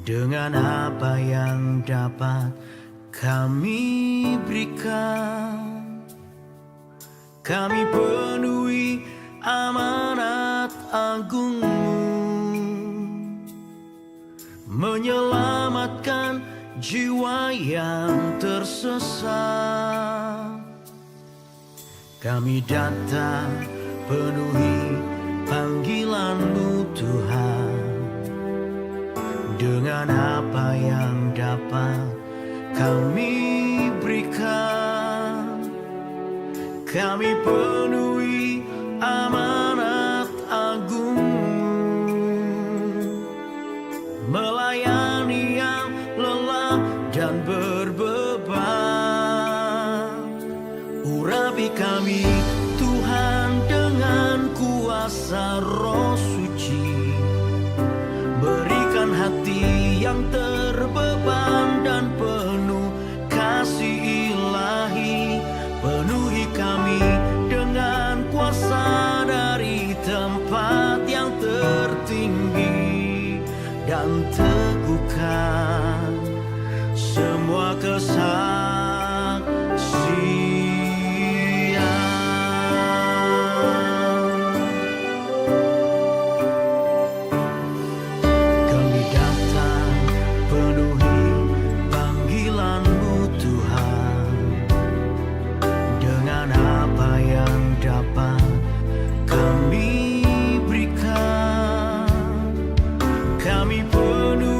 Dengan apa yang dapat kami berikan, kami penuhi amanat agung-Mu, menyelamatkan jiwa yang tersesat. Kami datang penuhi panggilan-Mu Tuhan. Dengan apa yang dapat kami berikan, kami penuhi amanat agung-Mu, melayani yang lelah dan berbeban. Urapi kami Tuhan dengan kuasa Roh Suci, berikan hati yang terbeban dan penuh kasih ilahi. Penuhi kami dengan kuasa dari tempat yang tertinggi, dan teguhkan semua kesaksian. Kami datang penuhi panggilan-Mu Tuhan. Dengan apa yang dapat kami berikan, kami penuhi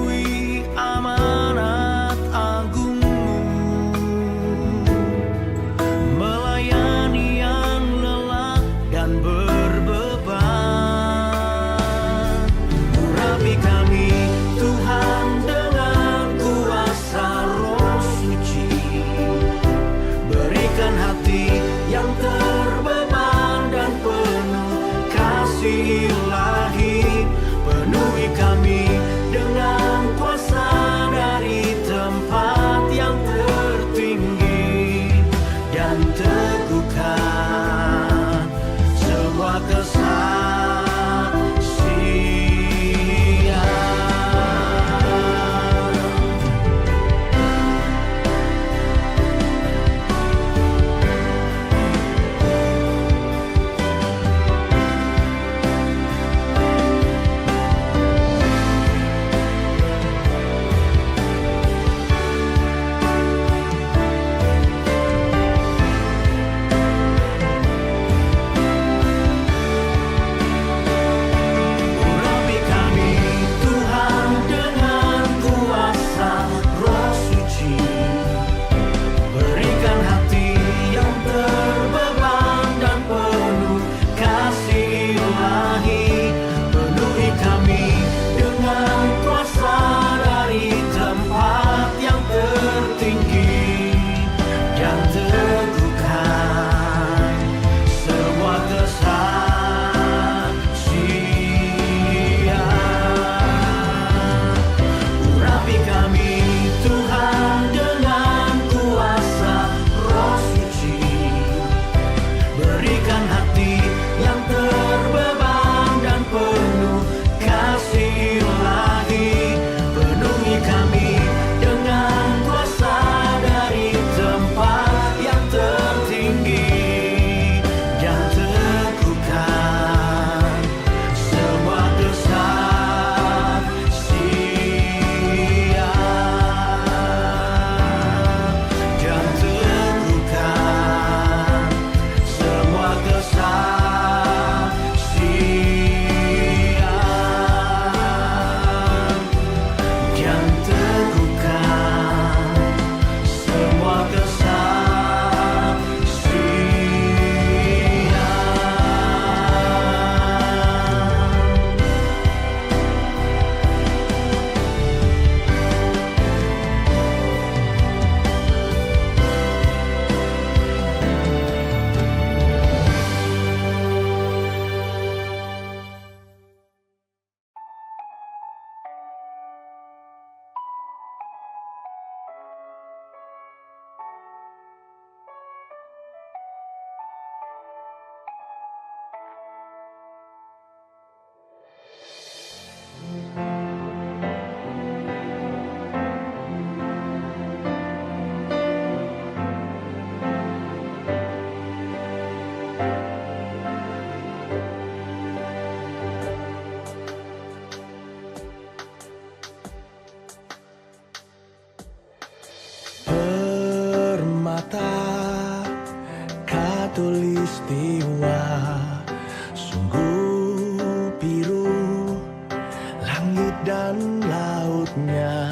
dan lautnya,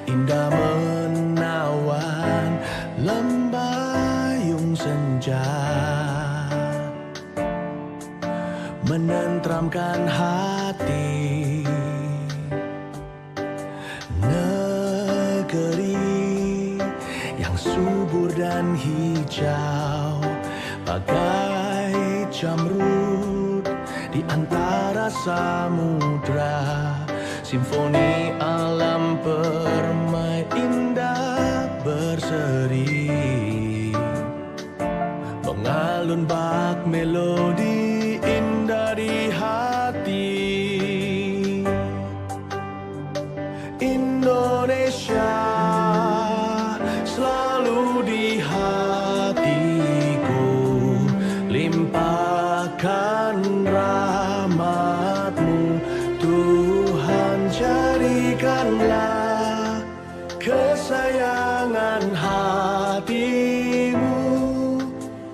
indah menawan lembayung senja, menenteramkan hati. Negeri yang subur dan hijau, bagai jamrut di antara samudra. Simfoni alam permai indah berseri, mengalun bak melodi indah di hati. Indonesia selalu di hatiku, limpahkan rahmat-Mu Tuhan, jadikanlah kesayangan hati-Mu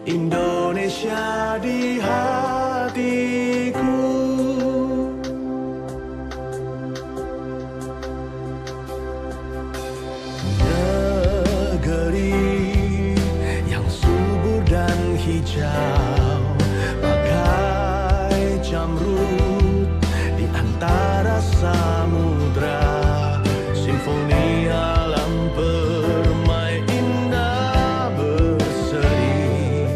Indonesia di hatiku. Negeri yang subur dan hijau, bagai jamrut di antara samudra. Simfoni alam permai indah berseri,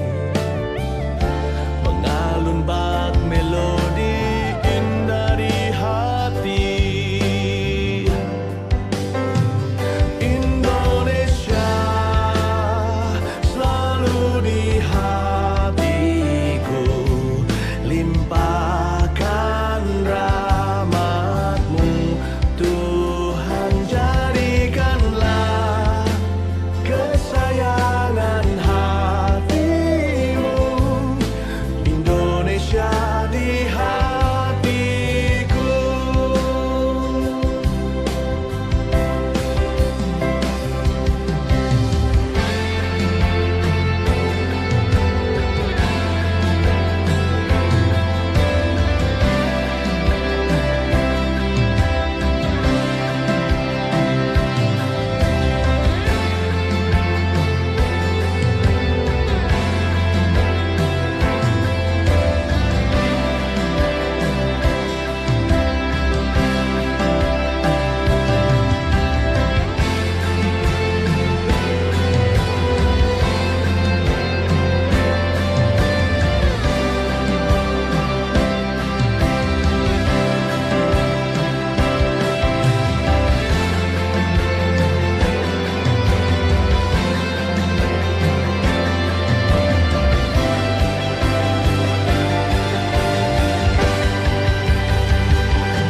mengalun bak melodi indah di hati. Indonesia selalu di hatiku, limpahkan rahmat-Mu Tuhan, jadikanlah kesayangan hati-Mu Indonesia di hatiku.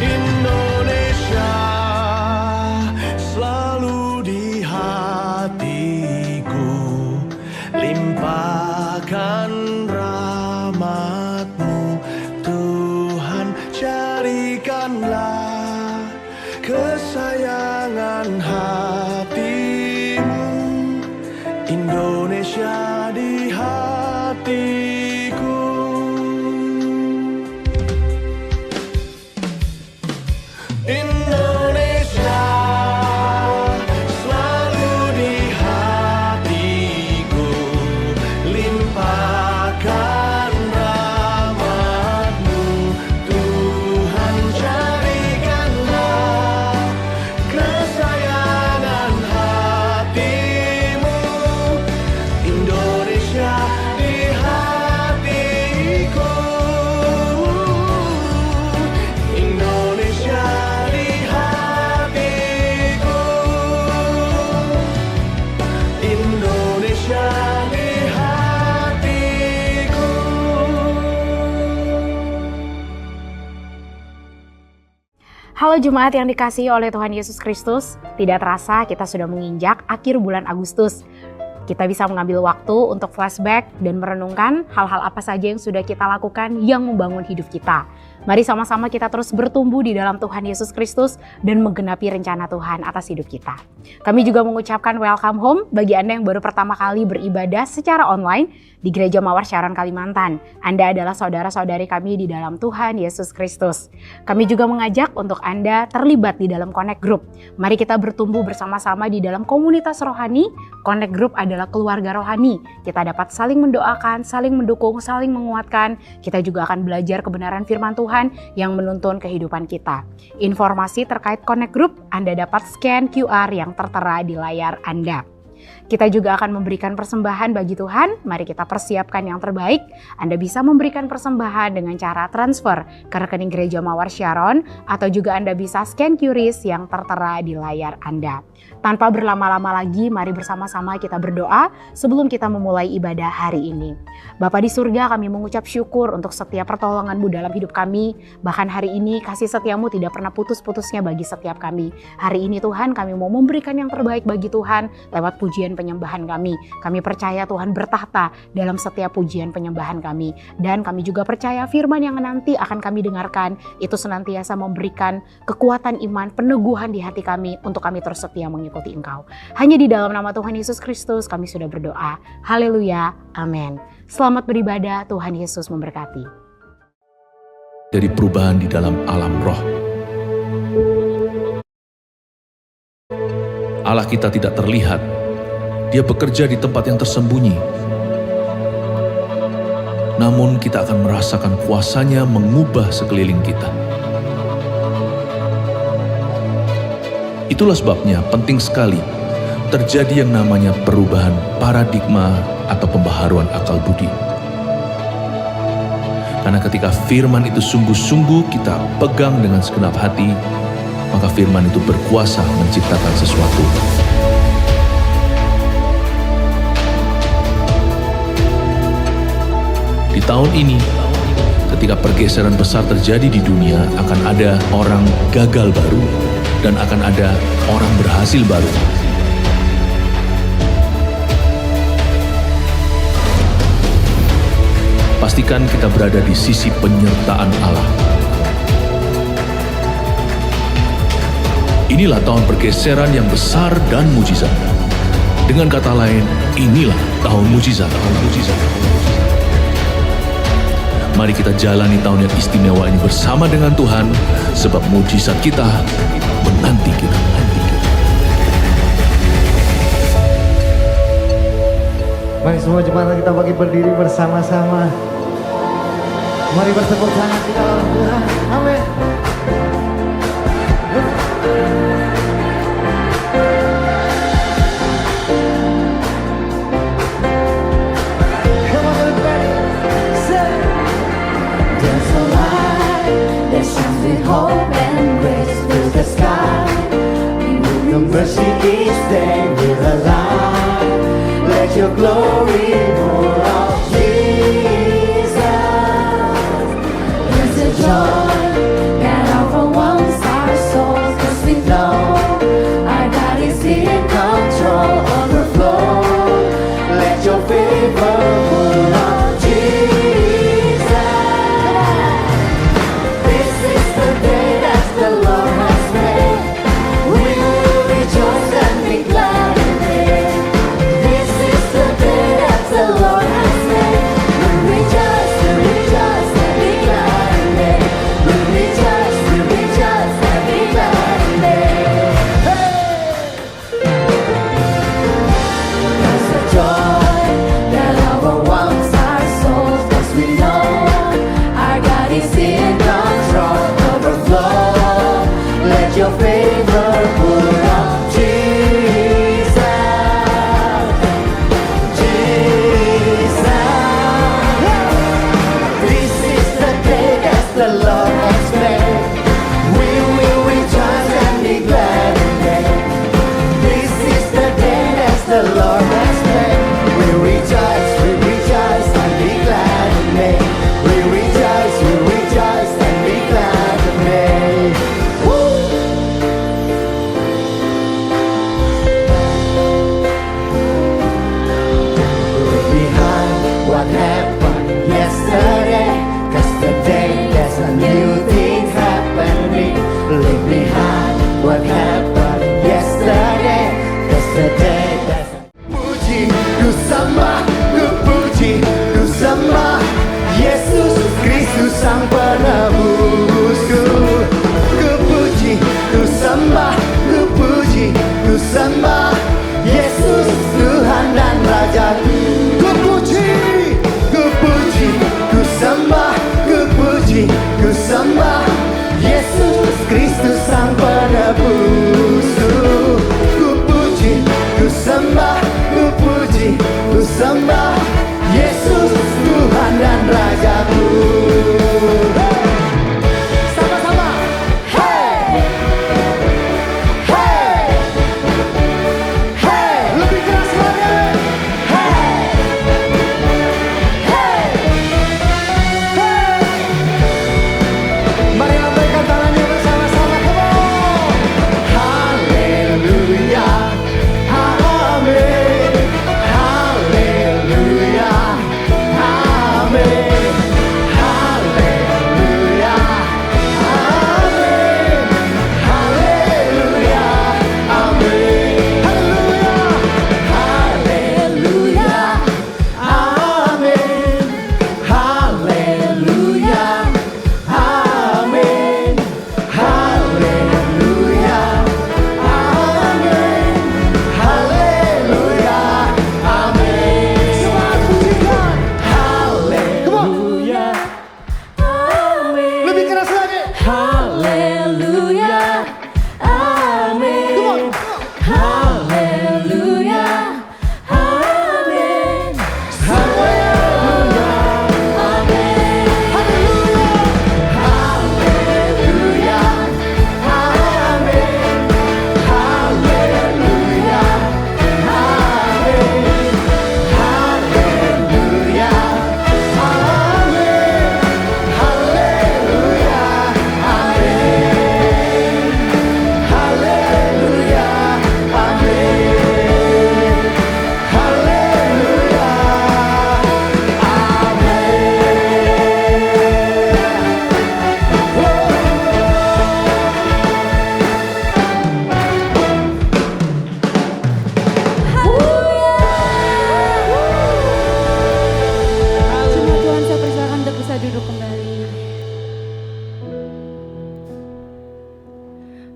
Indonesia selalu di hatiku, limpahkan rahmat-Mu Tuhan, jadikanlah kesayangan hati-Mu Indonesia di hatiku. Indonesia selalu di hatiku, limpahkan rahmat-Mu Tuhan, jadikanlah kesayangan hati-Mu Indonesia di hatiku. Indonesia di hatiku, Indonesia di hatiku. Halo jemaat yang dikasihi oleh Tuhan Yesus Kristus, tidak terasa kita sudah menginjak akhir bulan Agustus. Kita bisa mengambil waktu untuk flashback dan merenungkan hal-hal apa saja yang sudah kita lakukan yang membangun hidup kita. Mari sama-sama kita terus bertumbuh di dalam Tuhan Yesus Kristus dan menggenapi rencana Tuhan atas hidup kita. Kami juga mengucapkan welcome home bagi Anda yang baru pertama kali beribadah secara online di Gereja Mawar Sharon Kalimantan. Anda adalah saudara-saudari kami di dalam Tuhan Yesus Kristus. Kami juga mengajak untuk Anda terlibat di dalam Connect Group. Mari kita bertumbuh bersama-sama di dalam komunitas rohani. Connect Group adalah keluarga rohani. Kita dapat saling mendoakan, saling mendukung, saling menguatkan. Kita juga akan belajar kebenaran firman Tuhan yang menuntun kehidupan kita. Informasi terkait Connect Group Anda dapat scan QR yang tertera di layar Anda. Kita juga akan memberikan persembahan bagi Tuhan. Mari kita persiapkan yang terbaik. Anda bisa memberikan persembahan dengan cara transfer ke rekening Gereja Mawar Sharon atau juga Anda bisa scan QRIS yang tertera di layar Anda. Tanpa berlama-lama lagi, mari bersama-sama kita berdoa sebelum kita memulai ibadah hari ini. Bapa di surga, kami mengucap syukur untuk setiap pertolongan-Mu dalam hidup kami. Bahkan hari ini kasih setia-Mu tidak pernah putus-putusnya bagi setiap kami. Hari ini Tuhan, kami mau memberikan yang terbaik bagi Tuhan lewat pujian penyembahan kami. Kami percaya Tuhan bertahta dalam setiap pujian penyembahan kami. Dan kami juga percaya firman yang nanti akan kami dengarkan itu senantiasa memberikan kekuatan iman, peneguhan di hati kami untuk kami terus setia mengikuti Engkau. Hanya di dalam nama Tuhan Yesus Kristus kami sudah berdoa. Haleluya. Amin. Selamat beribadah. Tuhan Yesus memberkati. Dari perubahan di dalam alam roh. Allah kita tidak terlihat. Dia bekerja di tempat yang tersembunyi. Namun kita akan merasakan kuasa-Nya mengubah sekeliling kita. Itulah sebabnya penting sekali terjadi yang namanya perubahan paradigma atau pembaharuan akal budi. Karena ketika firman itu sungguh-sungguh kita pegang dengan segenap hati, maka firman itu berkuasa menciptakan sesuatu. Di tahun ini, ketika pergeseran besar terjadi di dunia, akan ada orang gagal baru dan akan ada orang berhasil baru. Pastikan kita berada di sisi penyertaan Allah. Inilah tahun pergeseran yang besar dan mujizat. Dengan kata lain, inilah tahun mujizat. Mari kita jalani tahun yang istimewa ini bersama dengan Tuhan, sebab mujizat kita menanti kita. Mari semua jemaat kita bagi berdiri bersama-sama. Mari bertepuk tangan di dalam Tuhan. Amin. Come on everybody. Say. There's a light that shines with hope and grace through the sky. The mercy is there, we're alive. Let your glory pour out, Jesus. There's a joy that overwhelms our souls, 'cause we know our God is in control. Overflow, let your favor pour out, Jesus. This is the day that the Lord has made. We will rejoice and be glad in it. This is the day that the Lord has made. We rejoice and be glad in it.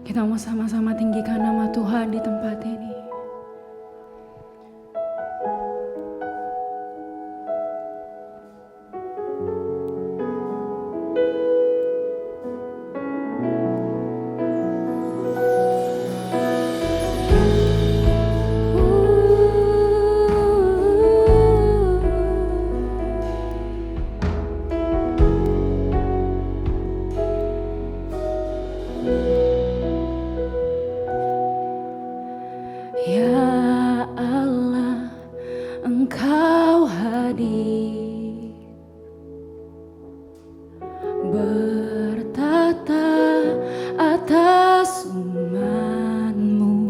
Kita mau sama-sama tinggikan nama Tuhan di tempat ini. Ya Allah, Engkau hadir bertata atas umat-Mu.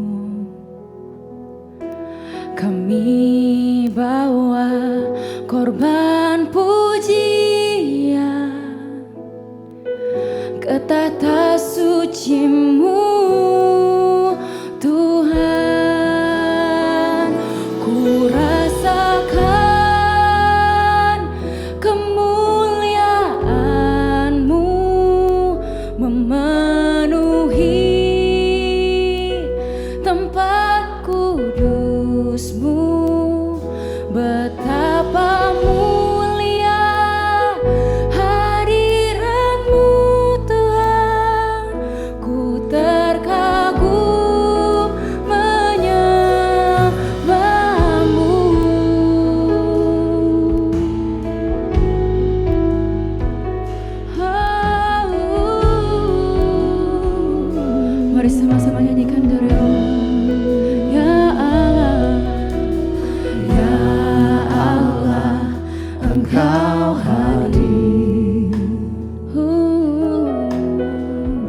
Kami bawa korban pujian ke tata suci-Mu, Tuhan. Ku rasakan kemuliaan-Mu memenuhi tempat kudus-Mu. Betapa mulia hadirat-Mu, Tuhan. Ku terkagum menyembah-Mu. Mari sama-sama nyanyikan dari Ya Allah, Ya Allah, Engkau hadir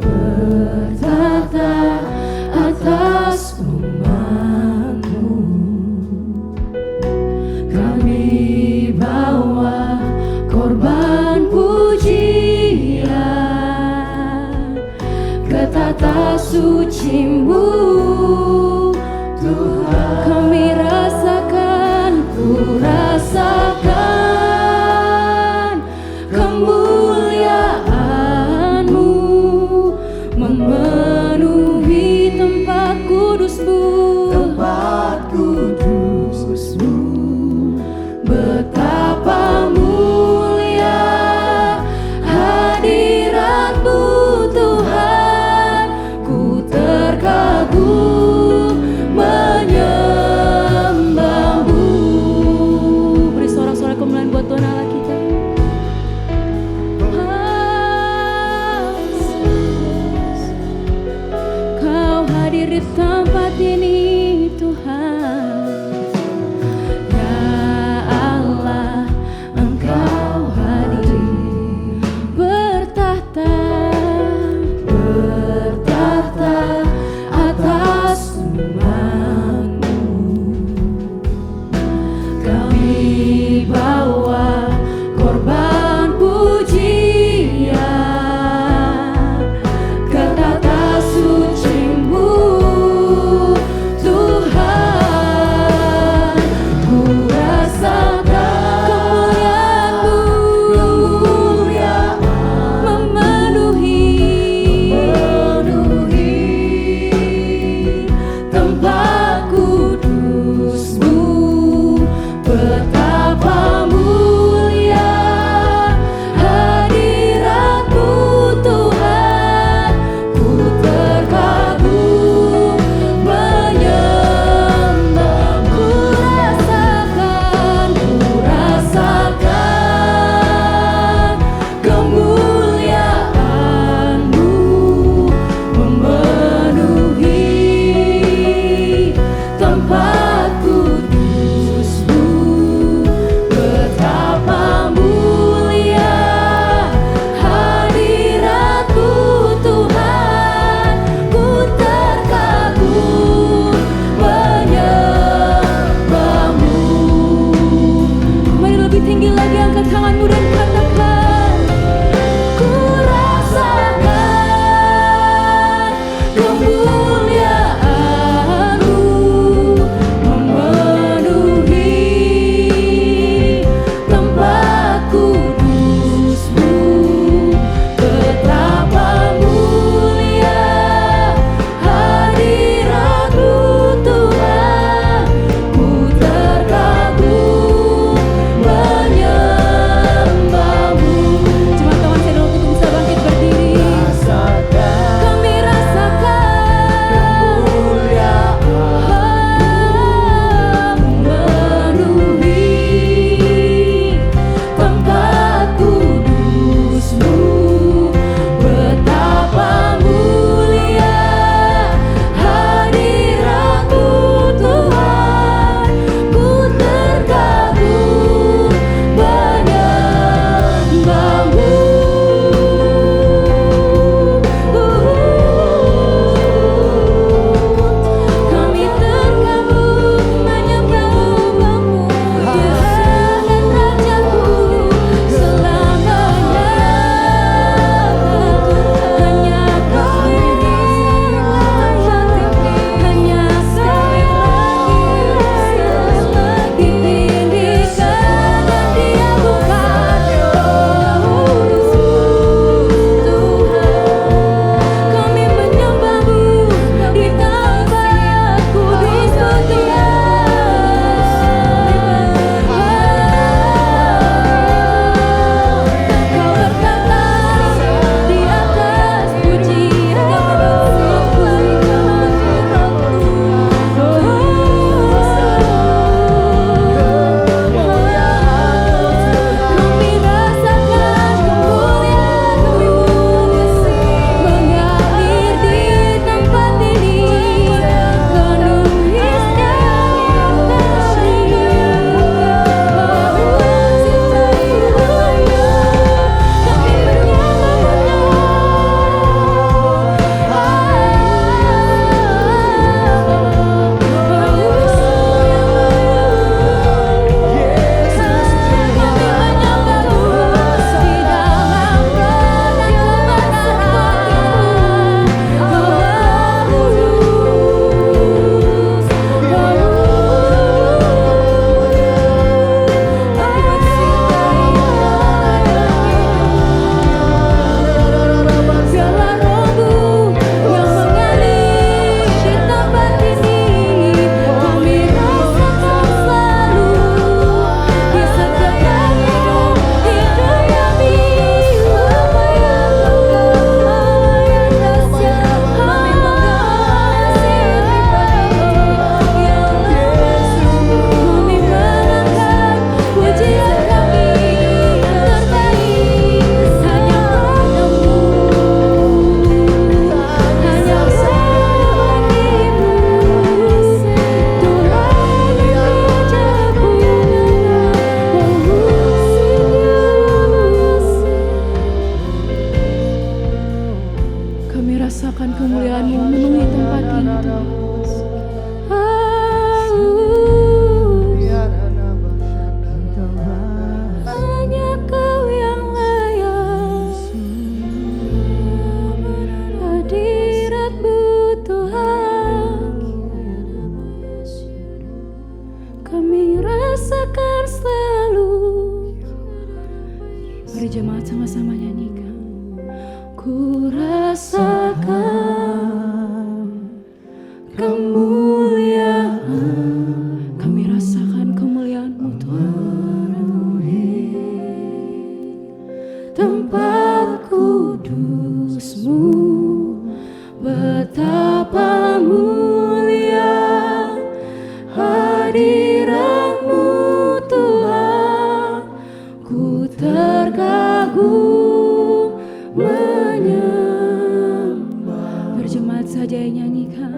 bertata atas umat-Mu. Kami bawa korban pujian ke tata suci-Mu, Tuhan. Kami rasakan, ku rasakan kemuliaan-Mu memenuhi tempat kudus-Mu. Betapa mulia hadirat-Mu, Tuhan. Ku terkagum menyembah-Mu. Beri sorak-sorak kemuliaan buat Tuhan Allah kita. Kau hadir di tempat ini, Tuhan. Ya Allah, Engkau hadir bertahta atas umat-Mu. Kami bawa korban pujian ke tata suci-Mu, Tuhan. rasakan kemuliaan-Mu memenuhi tempat ini Tuhan. Hanya Kau yang layak, hadirat-Mu Tuhan, kami rasakan selalu. Mari jemaat sama-sama nyanyikan. Ku rasakan kemuliaan, kami rasakan kemuliaan-Mu Tuhan, tempat kudus-Mu, betapa mulia hadirat-Mu Tuhan, ku terkagum menyembah. Berjemaat saja yang nyanyikan.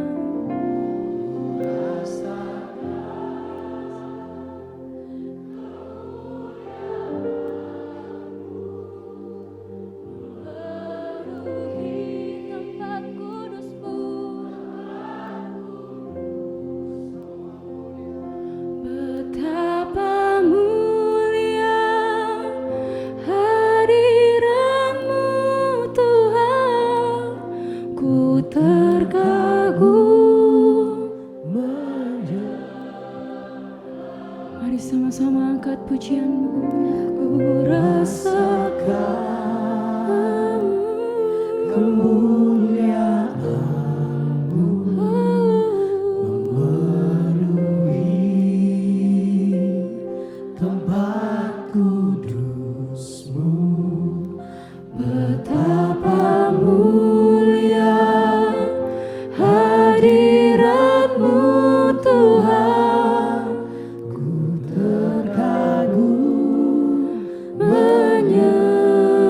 Penuhi tempat kudus-Mu, betapa mulia hadirat-Mu Tuhan, ku terkagum. Mari sama-sama angkat pujian-Mu. Ku rasakan kemuliaan-Mu memenuhi tempat kudus-Mu, betapa mulia hadirat-Mu Tuhan, ku terkagum menyembah.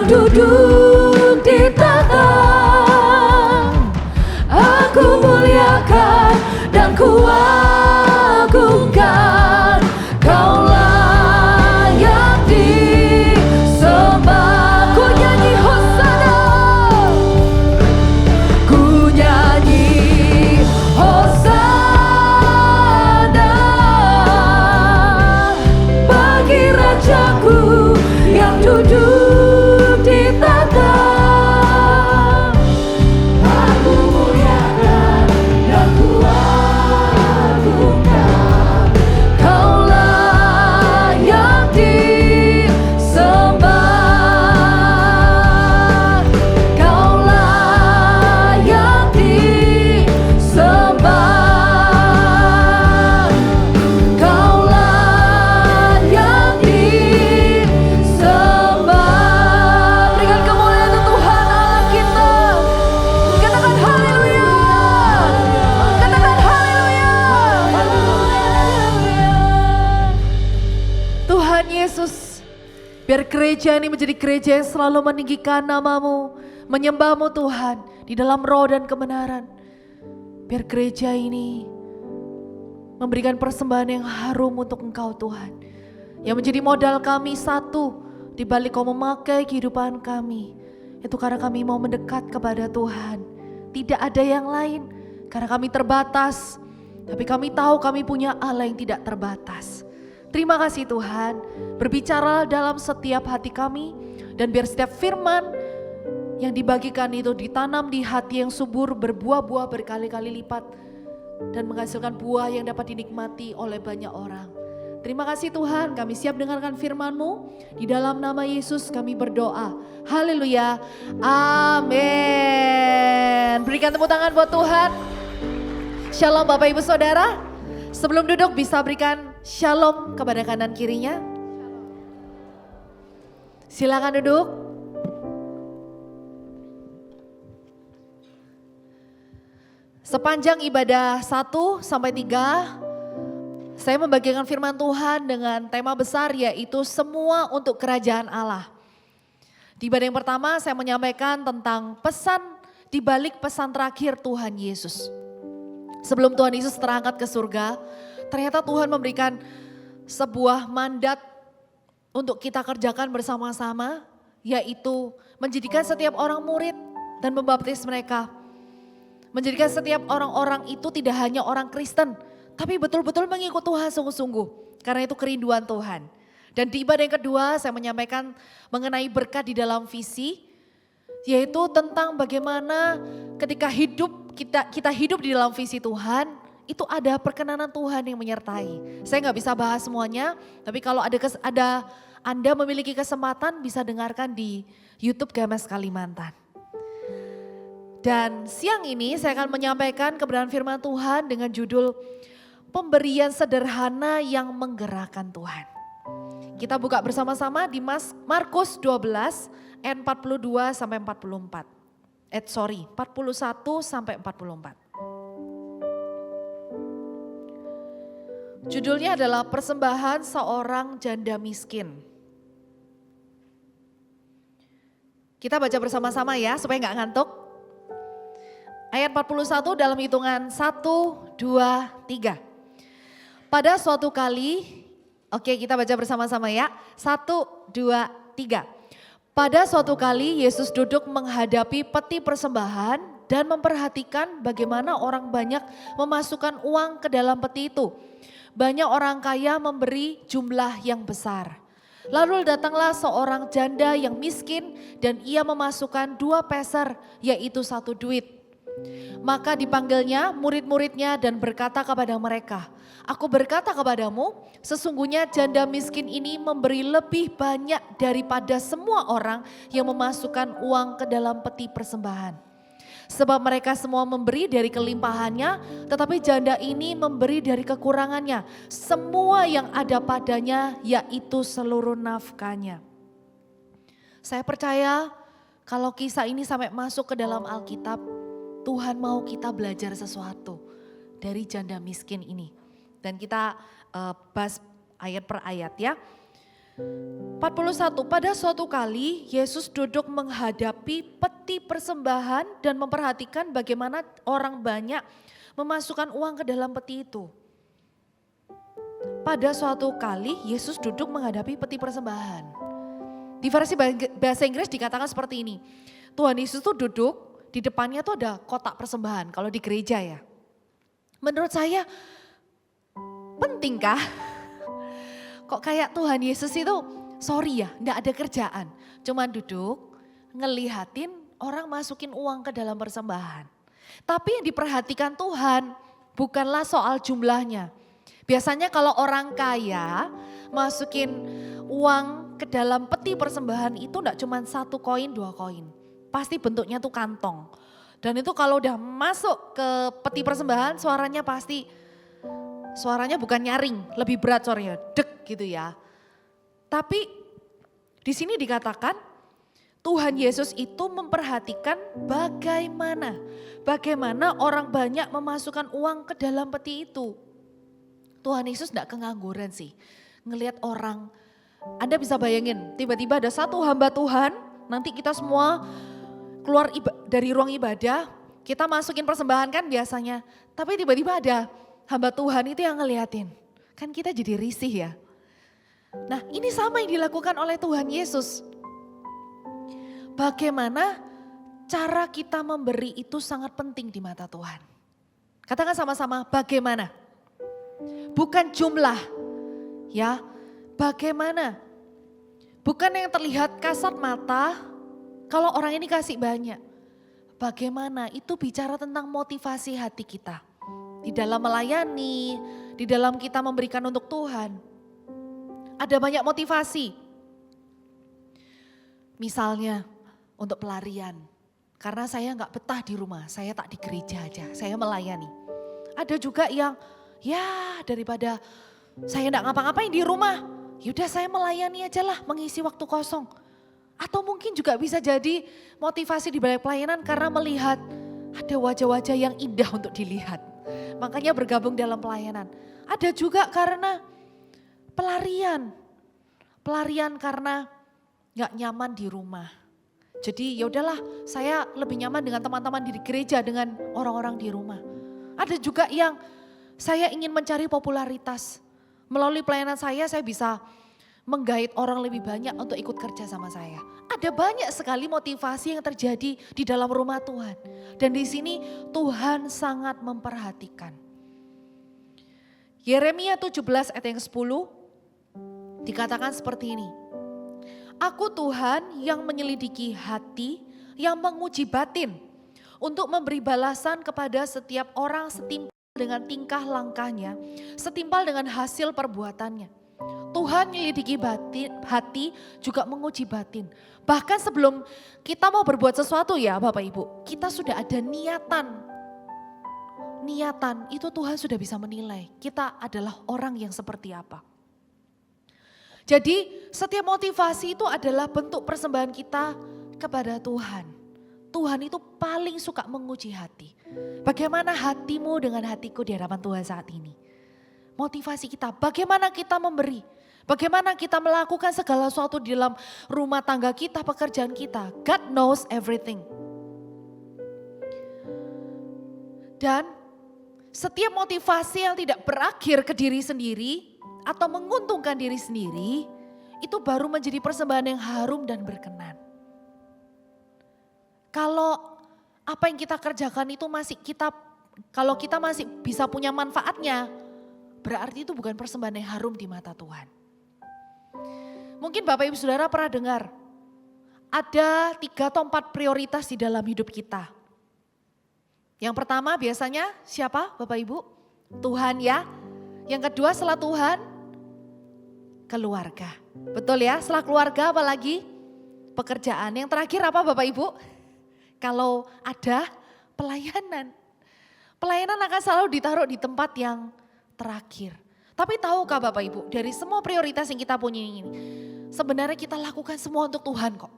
yang duduk di tahta. Aku muliakan dan ku agungkan, Kau layak disembah. Ku nyanyi Hosana, ku nyanyi Hosana bagi Rajaku yang duduk di tahta. Aku muliakan dan ku agungkan, Kau layak disembah. Kau layak disembah. Kau layak disembah. Berikan kemuliaan untuk Tuhan Allah kita. Katakan haleluya. Katakan haleluya. Tuhan Yesus, biar gereja ini menjadi gereja yang selalu meninggikan nama-Mu, menyembah-Mu Tuhan di dalam roh dan kebenaran. Biar gereja ini memberikan persembahan yang harum untuk Engkau Tuhan. Yang menjadi modal kami satu di balik Kau memakai kehidupan kami. Itu karena kami mau mendekat kepada Tuhan. Tidak ada yang lain karena kami terbatas. Tapi kami tahu kami punya Allah yang tidak terbatas. Terima kasih Tuhan, berbicara dalam setiap hati kami. Dan biar setiap firman yang dibagikan itu ditanam di hati yang subur, berbuah-buah berkali-kali lipat. Dan menghasilkan buah yang dapat dinikmati oleh banyak orang. Terima kasih Tuhan, kami siap dengarkan firman-Mu. Di dalam nama Yesus kami berdoa. Haleluya, amin. Berikan tepuk tangan buat Tuhan. Shalom Bapak Ibu Saudara. Sebelum duduk bisa berikan shalom kepada kanan kirinya. Silakan duduk. Sepanjang ibadah 1 sampai 3, saya membagikan firman Tuhan dengan tema besar yaitu semua untuk kerajaan Allah. Di ibadah yang pertama saya menyampaikan tentang pesan di balik pesan terakhir Tuhan Yesus. Sebelum Tuhan Yesus terangkat ke surga, ternyata Tuhan memberikan sebuah mandat untuk kita kerjakan bersama-sama, yaitu menjadikan setiap orang murid dan membaptis mereka. Menjadikan setiap orang-orang itu tidak hanya orang Kristen, tapi betul-betul mengikut Tuhan sungguh-sungguh. Karena itu kerinduan Tuhan. Dan di ibadah yang kedua saya menyampaikan mengenai berkat di dalam visi, yaitu tentang bagaimana ketika kita hidup di dalam visi Tuhan, itu ada perkenanan Tuhan yang menyertai. Saya nggak bisa bahas semuanya, tapi kalau ada Anda memiliki kesempatan bisa dengarkan di YouTube GMS Kalimantan. Dan siang ini saya akan menyampaikan kebenaran firman Tuhan dengan judul Pemberian Sederhana yang Menggerakkan Tuhan. Kita buka bersama-sama di Markus 12 ayat 42 sampai 44. 41 sampai 44. Judulnya adalah persembahan seorang janda miskin. Kita baca bersama-sama ya supaya nggak ngantuk. Ayat 41 dalam hitungan 1, 2, 3. Pada suatu kali, oke kita baca bersama-sama ya. 1, 2, 3. Pada suatu kali Yesus duduk menghadapi peti persembahan dan memperhatikan bagaimana orang banyak memasukkan uang ke dalam peti itu. Banyak orang kaya memberi jumlah yang besar. Lalu datanglah seorang janda yang miskin dan ia memasukkan 2 peser yaitu 1 duit. Maka dipanggilnya murid-muridnya dan berkata kepada mereka, "Aku berkata kepadamu, sesungguhnya janda miskin ini memberi lebih banyak daripada semua orang yang memasukkan uang ke dalam peti persembahan. Sebab mereka semua memberi dari kelimpahannya, tetapi janda ini memberi dari kekurangannya, semua yang ada padanya yaitu seluruh nafkahnya." Saya percaya kalau kisah ini sampai masuk ke dalam Alkitab, Tuhan mau kita belajar sesuatu dari janda miskin ini. Dan kita bahas ayat per ayat ya. 41, pada suatu kali Yesus duduk menghadapi peti persembahan dan memperhatikan bagaimana orang banyak memasukkan uang ke dalam peti itu. Pada suatu kali Yesus duduk menghadapi peti persembahan. Di versi bahasa Inggris dikatakan seperti ini. Tuhan Yesus tuh duduk, di depannya tuh ada kotak persembahan kalau di gereja ya. Menurut saya pentingkah? Kok kayak Tuhan Yesus itu sorry ya, enggak ada kerjaan. Cuman duduk, ngelihatin orang masukin uang ke dalam persembahan. Tapi yang diperhatikan Tuhan bukanlah soal jumlahnya. Biasanya kalau orang kaya masukin uang ke dalam peti persembahan itu enggak cuma 1 koin, 2 koin. Pasti bentuknya tuh kantong. Dan itu kalau udah masuk ke peti persembahan suaranya bukan nyaring, lebih berat suaranya, dek gitu ya. Tapi di sini dikatakan Tuhan Yesus itu memperhatikan bagaimana orang banyak memasukkan uang ke dalam peti itu. Tuhan Yesus enggak kengangguran sih. Ngelihat orang, Anda bisa bayangin tiba-tiba ada satu hamba Tuhan, nanti kita semua keluar dari ruang ibadah, kita masukin persembahan kan biasanya. Tapi tiba-tiba ada hamba Tuhan itu yang ngeliatin. Kan kita jadi risih ya. Nah ini sama yang dilakukan oleh Tuhan Yesus. Bagaimana cara kita memberi itu sangat penting di mata Tuhan. Katakan sama-sama bagaimana. Bukan jumlah ya, bagaimana. Bukan yang terlihat kasat mata kalau orang ini kasih banyak. Bagaimana itu bicara tentang motivasi hati kita. Di dalam melayani, di dalam kita memberikan untuk Tuhan. Ada banyak motivasi. Misalnya untuk pelarian. Karena saya nggak betah di rumah, saya tak di gereja aja, saya melayani. Ada juga yang ya daripada saya nggak ngapa-ngapain di rumah, yaudah saya melayani aja lah, mengisi waktu kosong. Atau mungkin juga bisa jadi motivasi di balik pelayanan karena melihat ada wajah-wajah yang indah untuk dilihat. Makanya bergabung dalam pelayanan. Ada juga karena pelarian karena nggak nyaman di rumah. Jadi ya udahlah, saya lebih nyaman dengan teman-teman di gereja dengan orang-orang di rumah. Ada juga yang saya ingin mencari popularitas. Melalui pelayanan saya bisa menggait orang lebih banyak untuk ikut kerja sama saya. Ada banyak sekali motivasi yang terjadi di dalam rumah Tuhan. Dan di sini Tuhan sangat memperhatikan. Yeremia 17 ayat yang 10 dikatakan seperti ini. Aku Tuhan yang menyelidiki hati, yang menguji batin untuk memberi balasan kepada setiap orang setimpal dengan tingkah langkahnya, setimpal dengan hasil perbuatannya. Tuhan menyelidiki hati juga menguji batin. Bahkan sebelum kita mau berbuat sesuatu ya Bapak Ibu, kita sudah ada niatan. Niatan itu Tuhan sudah bisa menilai kita adalah orang yang seperti apa. Jadi setiap motivasi itu adalah bentuk persembahan kita kepada Tuhan. Tuhan itu paling suka menguji hati. Bagaimana hatimu dengan hatiku di hadapan Tuhan saat ini? Motivasi kita, bagaimana kita memberi? Bagaimana kita melakukan segala sesuatu di dalam rumah tangga kita, pekerjaan kita. God knows everything. Dan setiap motivasi yang tidak berakhir ke diri sendiri atau menguntungkan diri sendiri, itu baru menjadi persembahan yang harum dan berkenan. Kalau apa yang kita kerjakan itu kalau kita masih bisa punya manfaatnya, berarti itu bukan persembahan yang harum di mata Tuhan. Mungkin Bapak Ibu Saudara pernah dengar, ada 3 atau 4 prioritas di dalam hidup kita. Yang pertama biasanya siapa Bapak Ibu? Tuhan ya. Yang kedua setelah Tuhan, keluarga. Betul ya, setelah keluarga apalagi? Pekerjaan. Yang terakhir apa Bapak Ibu? Kalau ada pelayanan. Pelayanan akan selalu ditaruh di tempat yang terakhir. Tapi tahukah Bapak Ibu, dari semua prioritas yang kita punya ini, sebenarnya kita lakukan semua untuk Tuhan kok.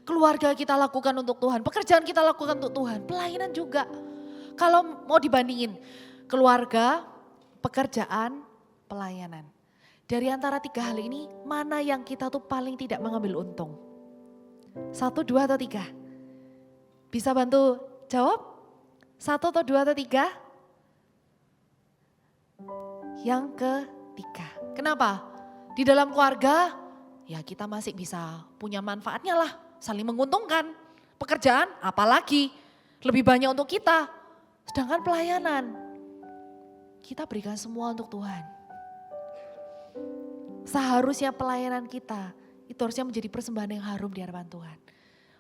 Keluarga kita lakukan untuk Tuhan, pekerjaan kita lakukan untuk Tuhan, pelayanan juga. Kalau mau dibandingin, keluarga, pekerjaan, pelayanan. Dari antara 3 hal ini, mana yang kita tuh paling tidak mengambil untung? 1, 2, atau 3? Bisa bantu jawab? 1 atau 2 atau 3? Yang ketiga. Kenapa? Di dalam keluarga, ya kita masih bisa punya manfaatnya lah, saling menguntungkan. Pekerjaan, apalagi lebih banyak untuk kita. Sedangkan pelayanan, kita berikan semua untuk Tuhan. Seharusnya pelayanan kita itu harusnya menjadi persembahan yang harum di hadapan Tuhan.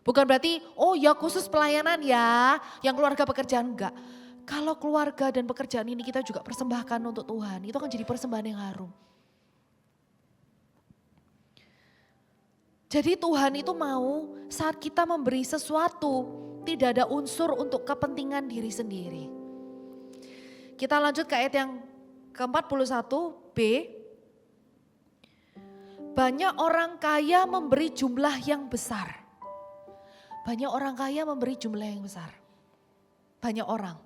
Bukan berarti, oh ya khusus pelayanan ya, yang keluarga pekerjaan enggak. Kalau keluarga dan pekerjaan ini kita juga persembahkan untuk Tuhan, itu akan jadi persembahan yang harum. Jadi Tuhan itu mau saat kita memberi sesuatu, tidak ada unsur untuk kepentingan diri sendiri. Kita lanjut ke ayat yang ke-41b. Banyak orang kaya memberi jumlah yang besar. Banyak orang kaya memberi jumlah yang besar. Banyak orang.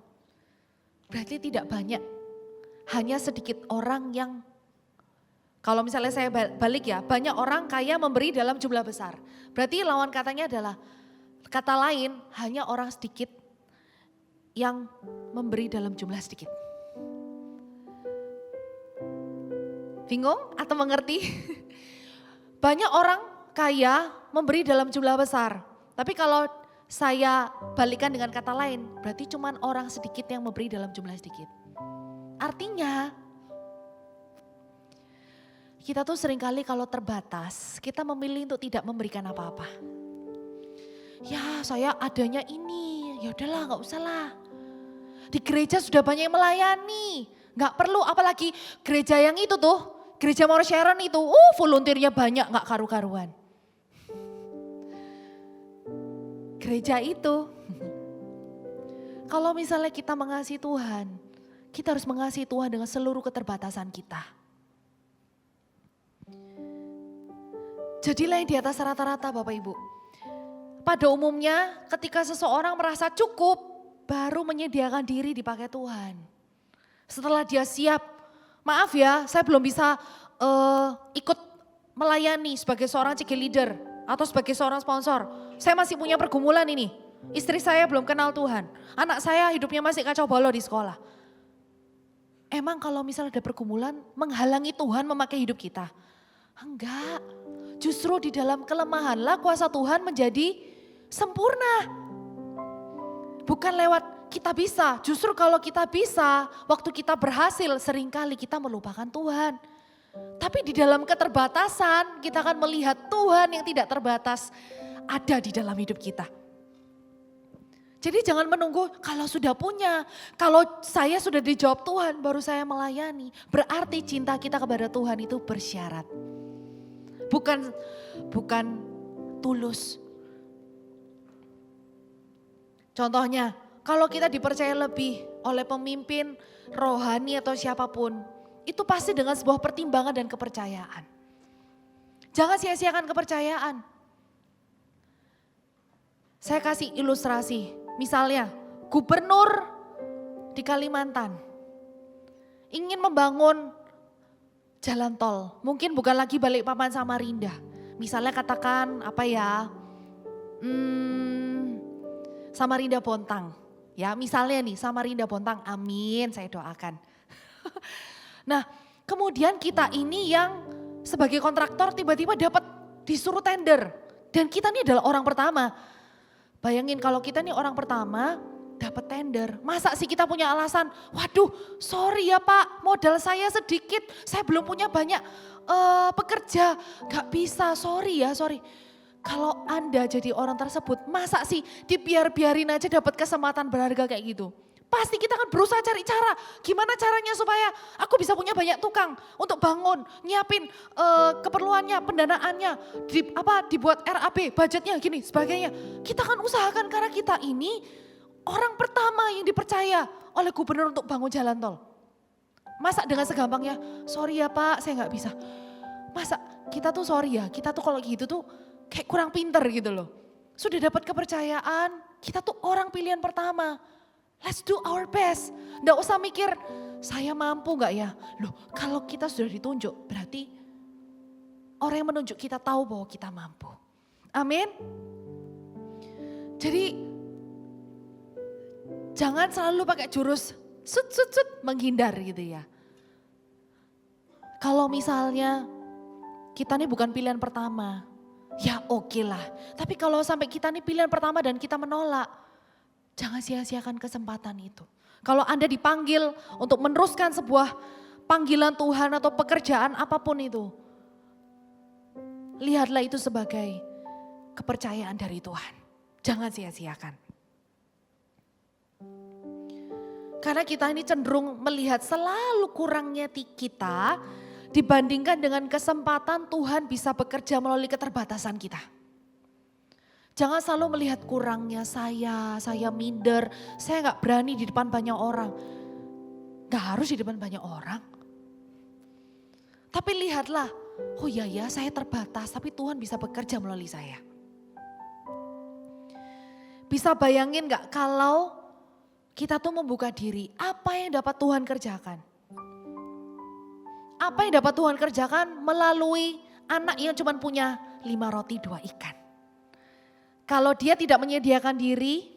Berarti tidak banyak. Hanya sedikit orang yang, kalau misalnya saya balik ya, banyak orang kaya memberi dalam jumlah besar. Berarti lawan katanya adalah, kata lain hanya orang sedikit yang memberi dalam jumlah sedikit. Bingung atau mengerti? Banyak orang kaya memberi dalam jumlah besar. Tapi kalau saya balikan dengan kata lain, berarti cuma orang sedikit yang memberi dalam jumlah sedikit. Artinya, kita tuh seringkali kalau terbatas, kita memilih untuk tidak memberikan apa-apa. Ya saya adanya ini, ya udahlah nggak usah lah. Di gereja sudah banyak yang melayani, nggak perlu apalagi gereja yang itu tuh, gereja Mount Sharon itu, volunteernya banyak nggak karu-karuan. Gereja itu, kalau misalnya kita mengasihi Tuhan, kita harus mengasihi Tuhan dengan seluruh keterbatasan kita. Jadilah yang di atas rata-rata Bapak Ibu. Pada umumnya ketika seseorang merasa cukup, baru menyediakan diri dipakai Tuhan. Setelah dia siap, maaf ya saya belum bisa ikut melayani sebagai seorang CG leader atau sebagai seorang sponsor. Saya masih punya pergumulan ini. Istri saya belum kenal Tuhan. Anak saya hidupnya masih kacau balau di sekolah. Emang kalau misalnya ada pergumulan menghalangi Tuhan memakai hidup kita? Enggak. Justru di dalam kelemahanlah kuasa Tuhan menjadi sempurna. Bukan lewat kita bisa. Justru kalau kita bisa, waktu kita berhasil seringkali kita melupakan Tuhan. Tapi di dalam keterbatasan kita akan melihat Tuhan yang tidak terbatas ada di dalam hidup kita. Jadi jangan menunggu kalau sudah punya, kalau saya sudah dijawab Tuhan baru saya melayani. Berarti cinta kita kepada Tuhan itu bersyarat. Bukan tulus. Contohnya, kalau kita dipercaya lebih oleh pemimpin rohani atau siapapun, itu pasti dengan sebuah pertimbangan dan kepercayaan. Jangan sia-siakan kepercayaan. Saya kasih ilustrasi, misalnya gubernur di Kalimantan ingin membangun jalan tol, mungkin bukan lagi Balikpapan Samarinda. Misalnya katakan apa ya, Samarinda Bontang. Ya misalnya nih Samarinda Bontang, amin saya doakan. Nah kemudian kita ini yang sebagai kontraktor tiba-tiba dapat disuruh tender. Dan kita ini adalah orang pertama. Bayangin kalau kita nih orang pertama dapat tender. Masa sih kita punya alasan, waduh sorry ya Pak modal saya sedikit. Saya belum punya banyak pekerja. Gak bisa, sorry. Kalau Anda jadi orang tersebut, masa sih dibiarin aja dapat kesempatan berharga kayak gitu. Pasti kita akan berusaha cari cara, gimana caranya supaya aku bisa punya banyak tukang untuk bangun, nyiapin keperluannya, pendanaannya, dibuat RAB, budgetnya gini, sebagainya. Kita akan usahakan karena kita ini orang pertama yang dipercaya oleh gubernur untuk bangun jalan tol. Masa dengan segampangnya, sorry ya Pak, saya nggak bisa. Masa kita tuh sorry ya, kita tuh kalau gitu tuh kayak kurang pinter gitu loh. Sudah dapat kepercayaan, kita tuh orang pilihan pertama. Let's do our best. Nggak usah mikir saya mampu gak ya? Loh, kalau kita sudah ditunjuk berarti orang yang menunjuk kita tahu bahwa kita mampu. Amin. Jadi jangan selalu pakai jurus sut menghindar gitu ya. Kalau misalnya kita nih bukan pilihan pertama, ya oke lah. Tapi kalau sampai kita nih pilihan pertama dan kita menolak, jangan sia-siakan kesempatan itu. Kalau Anda dipanggil untuk meneruskan sebuah panggilan Tuhan atau pekerjaan apapun itu, lihatlah itu sebagai kepercayaan dari Tuhan. Jangan sia-siakan. Karena kita ini cenderung melihat selalu kurangnya kita dibandingkan dengan kesempatan Tuhan bisa bekerja melalui keterbatasan kita. Jangan selalu melihat kurangnya saya minder, saya gak berani di depan banyak orang. Gak harus di depan banyak orang. Tapi lihatlah, oh iya ya saya terbatas tapi Tuhan bisa bekerja melalui saya. Bisa bayangin gak kalau kita tuh membuka diri, apa yang dapat Tuhan kerjakan? Apa yang dapat Tuhan kerjakan melalui anak yang cuma punya 5 roti 2 ikan. Kalau dia tidak menyediakan diri,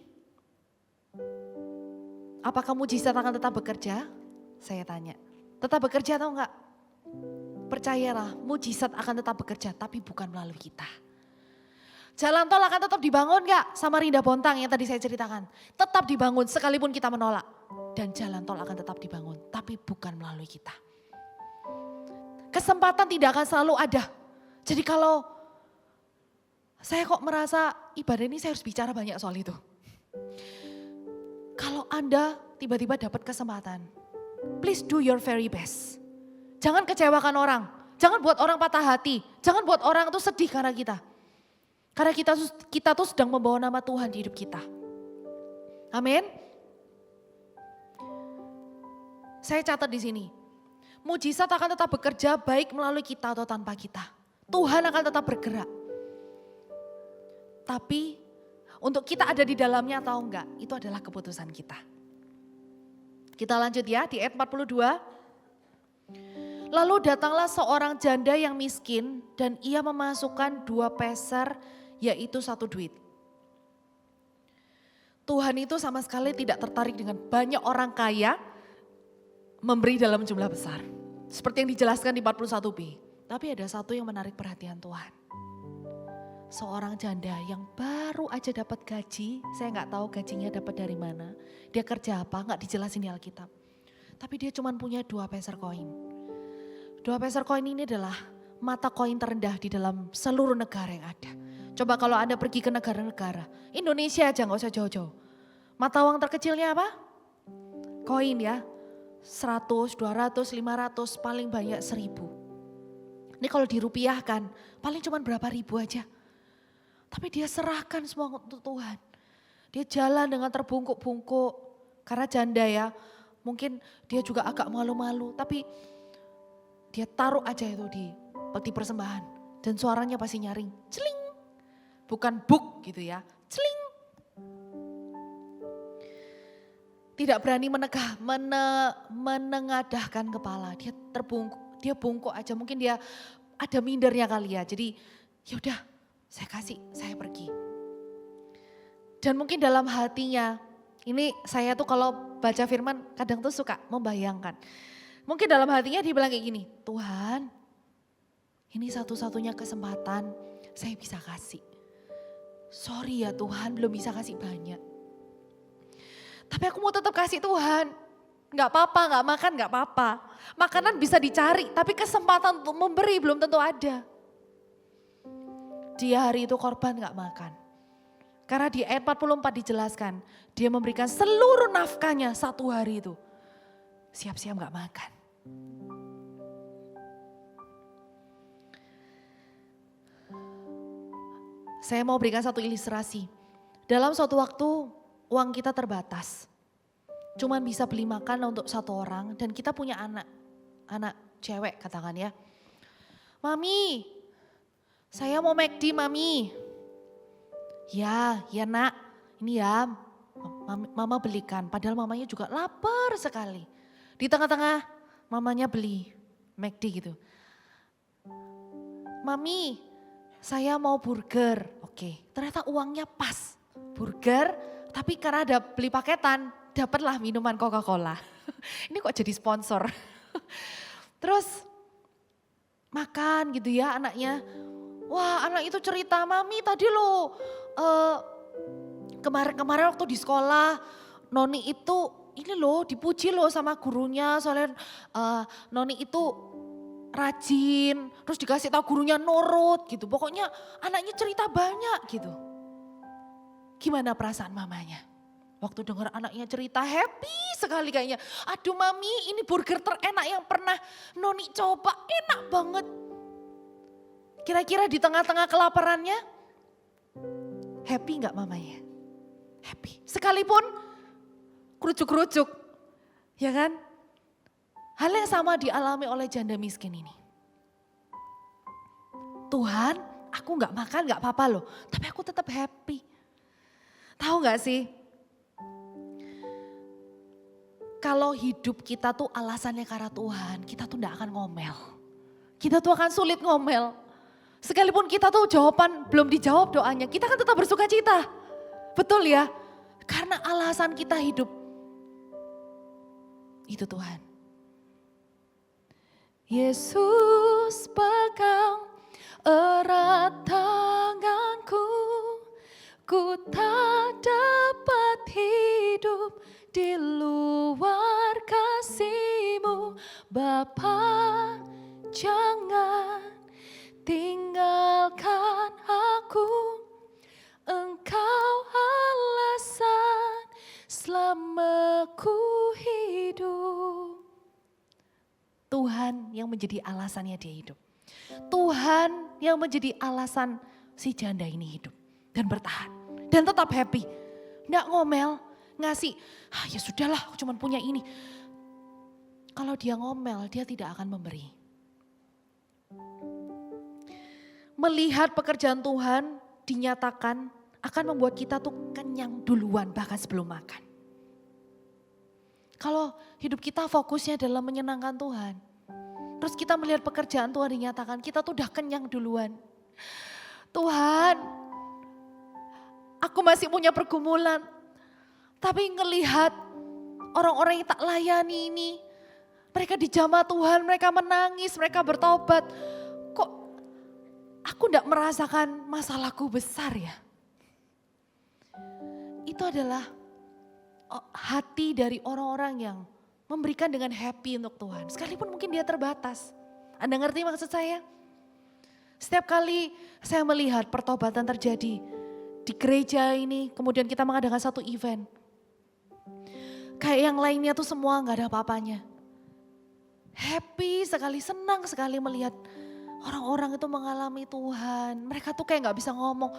apakah mujizat akan tetap bekerja? Saya tanya, tetap bekerja atau enggak? Percayalah, mujizat akan tetap bekerja tapi bukan melalui kita. Jalan tol akan tetap dibangun enggak? Samarinda Bontang yang tadi saya ceritakan. Tetap dibangun sekalipun kita menolak. Dan jalan tol akan tetap dibangun tapi bukan melalui kita. Kesempatan tidak akan selalu ada. Jadi kalau saya kok merasa ibadah ini saya harus bicara banyak soal itu. Kalau Anda tiba-tiba dapat kesempatan, please do your very best. Jangan kecewakan orang, jangan buat orang patah hati, jangan buat orang itu sedih karena kita. Karena kita tuh sedang membawa nama Tuhan di hidup kita. Amin. Saya catat di sini. Mujizat akan tetap bekerja baik melalui kita atau tanpa kita. Tuhan akan tetap bergerak. Tapi untuk kita ada di dalamnya atau enggak, itu adalah keputusan kita. Kita lanjut ya di ayat 42. Lalu datanglah seorang janda yang miskin dan ia memasukkan 2 peser yaitu 1 duit. Tuhan itu sama sekali tidak tertarik dengan banyak orang kaya memberi dalam jumlah besar. Seperti yang dijelaskan di 41b. Tapi ada satu yang menarik perhatian Tuhan. Seorang janda yang baru aja dapat gaji, saya nggak tahu gajinya dapat dari mana. Dia kerja apa, nggak dijelasin di Alkitab. Tapi dia cuma punya 2 peser koin. 2 peser koin ini adalah mata koin terendah di dalam seluruh negara yang ada. Coba kalau Anda pergi ke negara-negara, Indonesia aja nggak usah jauh-jauh. Mata uang terkecilnya apa? Koin ya, 100, 200, 500, paling banyak 1000. Ini kalau dirupiahkan, paling cuma berapa ribu aja. Tapi dia serahkan semua untuk Tuhan. Dia jalan dengan terbungkuk-bungkuk. Karena janda ya, mungkin dia juga agak malu-malu. Tapi dia taruh aja itu di peti persembahan. Dan suaranya pasti nyaring, celing. Bukan buk gitu ya, celing. Tidak berani menengadahkan kepala. Dia terbungkuk, dia bungkuk aja. Mungkin dia ada mindernya kali ya. Jadi yaudah saya kasih, saya pergi. Dan mungkin dalam hatinya, ini saya tuh kalau baca firman kadang tuh suka membayangkan. Mungkin dalam hatinya dia bilang kayak gini, Tuhan ini satu-satunya kesempatan saya bisa kasih. Sorry ya Tuhan belum bisa kasih banyak. Tapi aku mau tetap kasih Tuhan. Gak apa-apa, gak makan gak apa-apa. Makanan bisa dicari, tapi kesempatan untuk memberi belum tentu ada. Dia hari itu korban gak makan. Karena di ayat 44 dijelaskan, dia memberikan seluruh nafkahnya 1 hari itu. Siap-siap gak makan. Saya mau berikan satu ilustrasi. Dalam suatu waktu uang kita terbatas. Cuman bisa beli makan untuk 1 orang dan kita punya anak cewek katakan ya. Mami, saya mau McD mami. Ya nak, ini ya mama belikan. Padahal mamanya juga lapar sekali. Di tengah-tengah mamanya beli McD gitu. Mami, saya mau burger. Oke, ternyata uangnya pas. Burger, tapi karena ada beli paketan, dapatlah minuman Coca-Cola. Ini kok jadi sponsor. Terus makan gitu ya anaknya. Wah, anak itu cerita, Mami tadi loh kemarin waktu di sekolah Noni itu ini loh dipuji loh sama gurunya soalnya Noni itu rajin, terus dikasih tahu gurunya nurut gitu. Pokoknya anaknya cerita banyak gitu. Gimana perasaan mamanya? Waktu dengar anaknya cerita happy sekali kayaknya. Aduh Mami, ini burger terenak yang pernah Noni coba, enak banget. Kira-kira di tengah-tengah kelaparannya, happy gak mamanya? Happy. Sekalipun kerucuk-kerucuk, ya kan? Hal yang sama dialami oleh janda miskin ini. Tuhan, aku gak makan gak apa-apa loh, tapi aku tetap happy. Tahu gak sih? Kalau hidup kita tuh alasannya karena Tuhan, kita tuh gak akan ngomel. Kita tuh akan sulit ngomel. Sekalipun kita tuh jawaban belum dijawab doanya, kita kan tetap bersuka cita. Betul ya? Karena alasan kita hidup, itu Tuhan. Yesus pegang erat tanganku, ku tak dapat hidup di luar kasih-Mu. Bapa, jangan tinggalkan aku, Engkau alasan selamaku hidup. Tuhan yang menjadi alasannya dia hidup. Tuhan yang menjadi alasan si janda ini hidup dan bertahan. Dan tetap happy. Nggak ngomel, ngasih, ya sudahlah aku cuma punya ini. Kalau dia ngomel, dia tidak akan memberi. Melihat pekerjaan Tuhan dinyatakan akan membuat kita tuh kenyang duluan bahkan sebelum makan. Kalau hidup kita fokusnya adalah menyenangkan Tuhan. Terus kita melihat pekerjaan Tuhan dinyatakan, kita tuh udah kenyang duluan. Tuhan, aku masih punya pergumulan. Tapi ngelihat orang-orang yang tak layani ini, mereka dijamah Tuhan, mereka menangis, mereka bertobat. Kok aku gak merasakan masalahku besar ya? Itu adalah hati dari orang-orang yang memberikan dengan happy untuk Tuhan. Sekalipun mungkin dia terbatas. Anda ngerti maksud saya? Setiap kali saya melihat pertobatan terjadi di gereja ini, kemudian kita mengadakan satu event. Kayak yang lainnya tuh semua gak ada apa-apanya. Happy sekali, senang sekali melihat orang-orang itu mengalami Tuhan. Mereka tuh kayak gak bisa ngomong,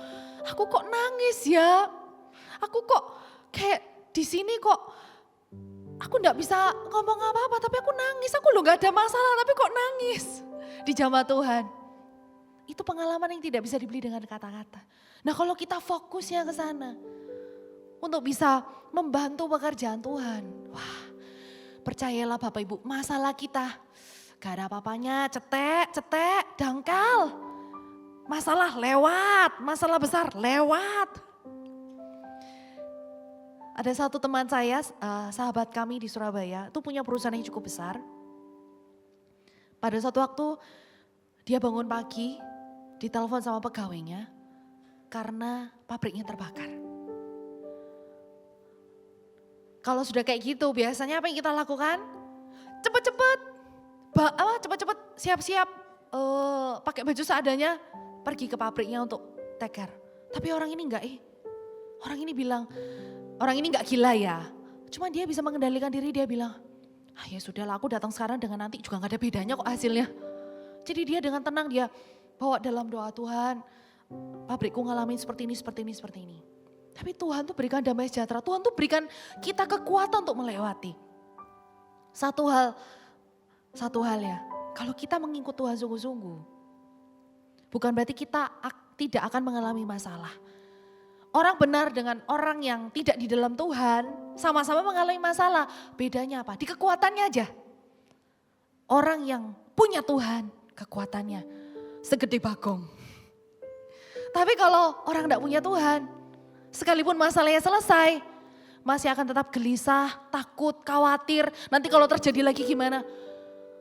aku kok nangis ya? Aku kok kayak di sini kok aku gak bisa ngomong apa-apa tapi aku nangis. Aku loh gak ada masalah tapi kok nangis di jamaah Tuhan. Itu pengalaman yang tidak bisa dibeli dengan kata-kata. Nah kalau kita fokusnya ke sana untuk bisa membantu pekerjaan Tuhan. Wah, percayalah Bapak Ibu, masalah kita gak ada apa-apanya, cetek, dangkal. Masalah lewat, masalah besar lewat. Ada satu teman saya, sahabat kami di Surabaya, itu punya perusahaan yang cukup besar. Pada suatu waktu dia bangun pagi, ditelepon sama pegawainya karena pabriknya terbakar. Kalau sudah kayak gitu biasanya apa yang kita lakukan? Cepet-cepet siap-siap pakai baju seadanya pergi ke pabriknya untuk take care. Tapi orang ini enggak orang ini bilang, orang ini enggak gila ya. Cuma dia bisa mengendalikan diri, dia bilang, ya sudahlah aku datang sekarang dengan nanti juga enggak ada bedanya kok hasilnya. Jadi dia dengan tenang dia bawa dalam doa, Tuhan pabrikku ngalamin seperti ini. Tapi Tuhan tuh berikan damai sejahtera, Tuhan tuh berikan kita kekuatan untuk melewati. Satu hal ya, kalau kita mengikut Tuhan sungguh-sungguh, bukan berarti kita tidak akan mengalami masalah. orang benar dengan orang yang tidak di dalam Tuhan sama-sama mengalami masalah. Bedanya apa? Di kekuatannya aja. Orang yang punya Tuhan, kekuatannya segede bagong. Tapi kalau orang tidak punya Tuhan, sekalipun masalahnya selesai, masih akan tetap gelisah, takut, khawatir. Nanti kalau terjadi lagi gimana?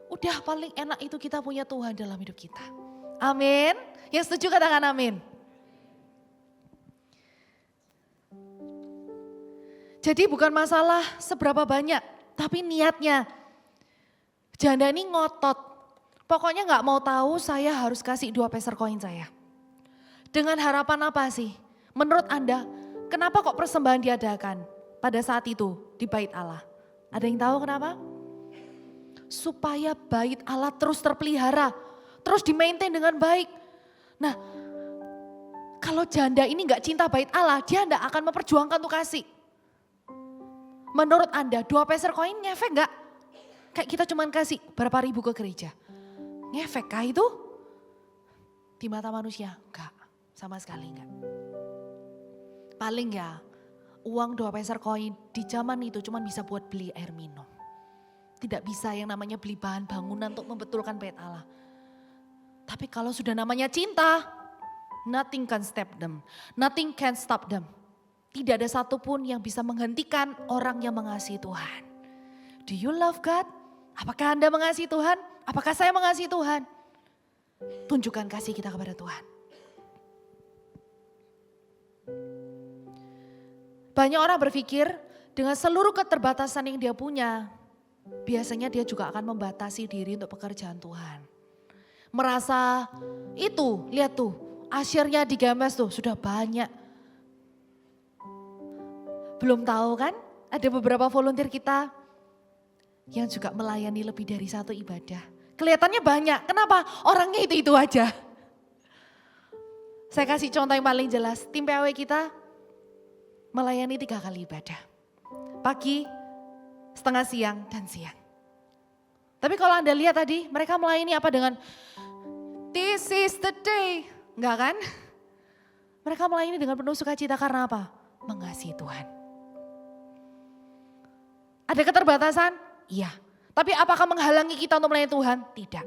Udah paling enak itu kita punya Tuhan dalam hidup kita. Amin. Yang setuju katakan amin. Jadi bukan masalah seberapa banyak, tapi niatnya. Janda ini ngotot. Pokoknya gak mau tahu saya harus kasih 2 peser koin saya. Dengan harapan apa sih? Menurut Anda, kenapa kok persembahan diadakan pada saat itu di bait Allah? Ada yang tahu kenapa? Supaya bait Allah terus terpelihara, terus di-maintain dengan baik. Nah, kalau janda ini gak cinta bait Allah, dia gak akan memperjuangkan untuk kasih. Menurut Anda 2 peser koin ngefek gak? Kayak kita cuman kasih berapa ribu ke gereja. Ngefek kah itu? Di mata manusia? Enggak, sama sekali enggak. Paling ya uang 2 peser koin di zaman itu cuman bisa buat beli air minum. Tidak bisa yang namanya beli bahan bangunan untuk membetulkan bait Allah. Tapi kalau sudah namanya cinta, nothing can stop them. Nothing can stop them. Tidak ada satupun yang bisa menghentikan orang yang mengasihi Tuhan. Do you love God? Apakah Anda mengasihi Tuhan? Apakah saya mengasihi Tuhan? Tunjukkan kasih kita kepada Tuhan. Banyak orang berpikir dengan seluruh keterbatasan yang dia punya, biasanya dia juga akan membatasi diri untuk pekerjaan Tuhan. Merasa itu, lihat tuh, asyirnya di GMS tuh sudah banyak. Belum tahu kan, ada beberapa volunteer kita yang juga melayani lebih dari 1 ibadah. Kelihatannya banyak, kenapa? Orangnya itu aja. Saya kasih contoh yang paling jelas, tim PAW kita melayani 3 kali ibadah. Pagi, setengah siang, dan siang. Tapi kalau Anda lihat tadi, mereka melayani apa dengan this is the day. Enggak kan? Mereka melayani dengan penuh sukacita karena apa? Mengasihi Tuhan. Ada keterbatasan? Iya. Tapi apakah menghalangi kita untuk melayani Tuhan? Tidak.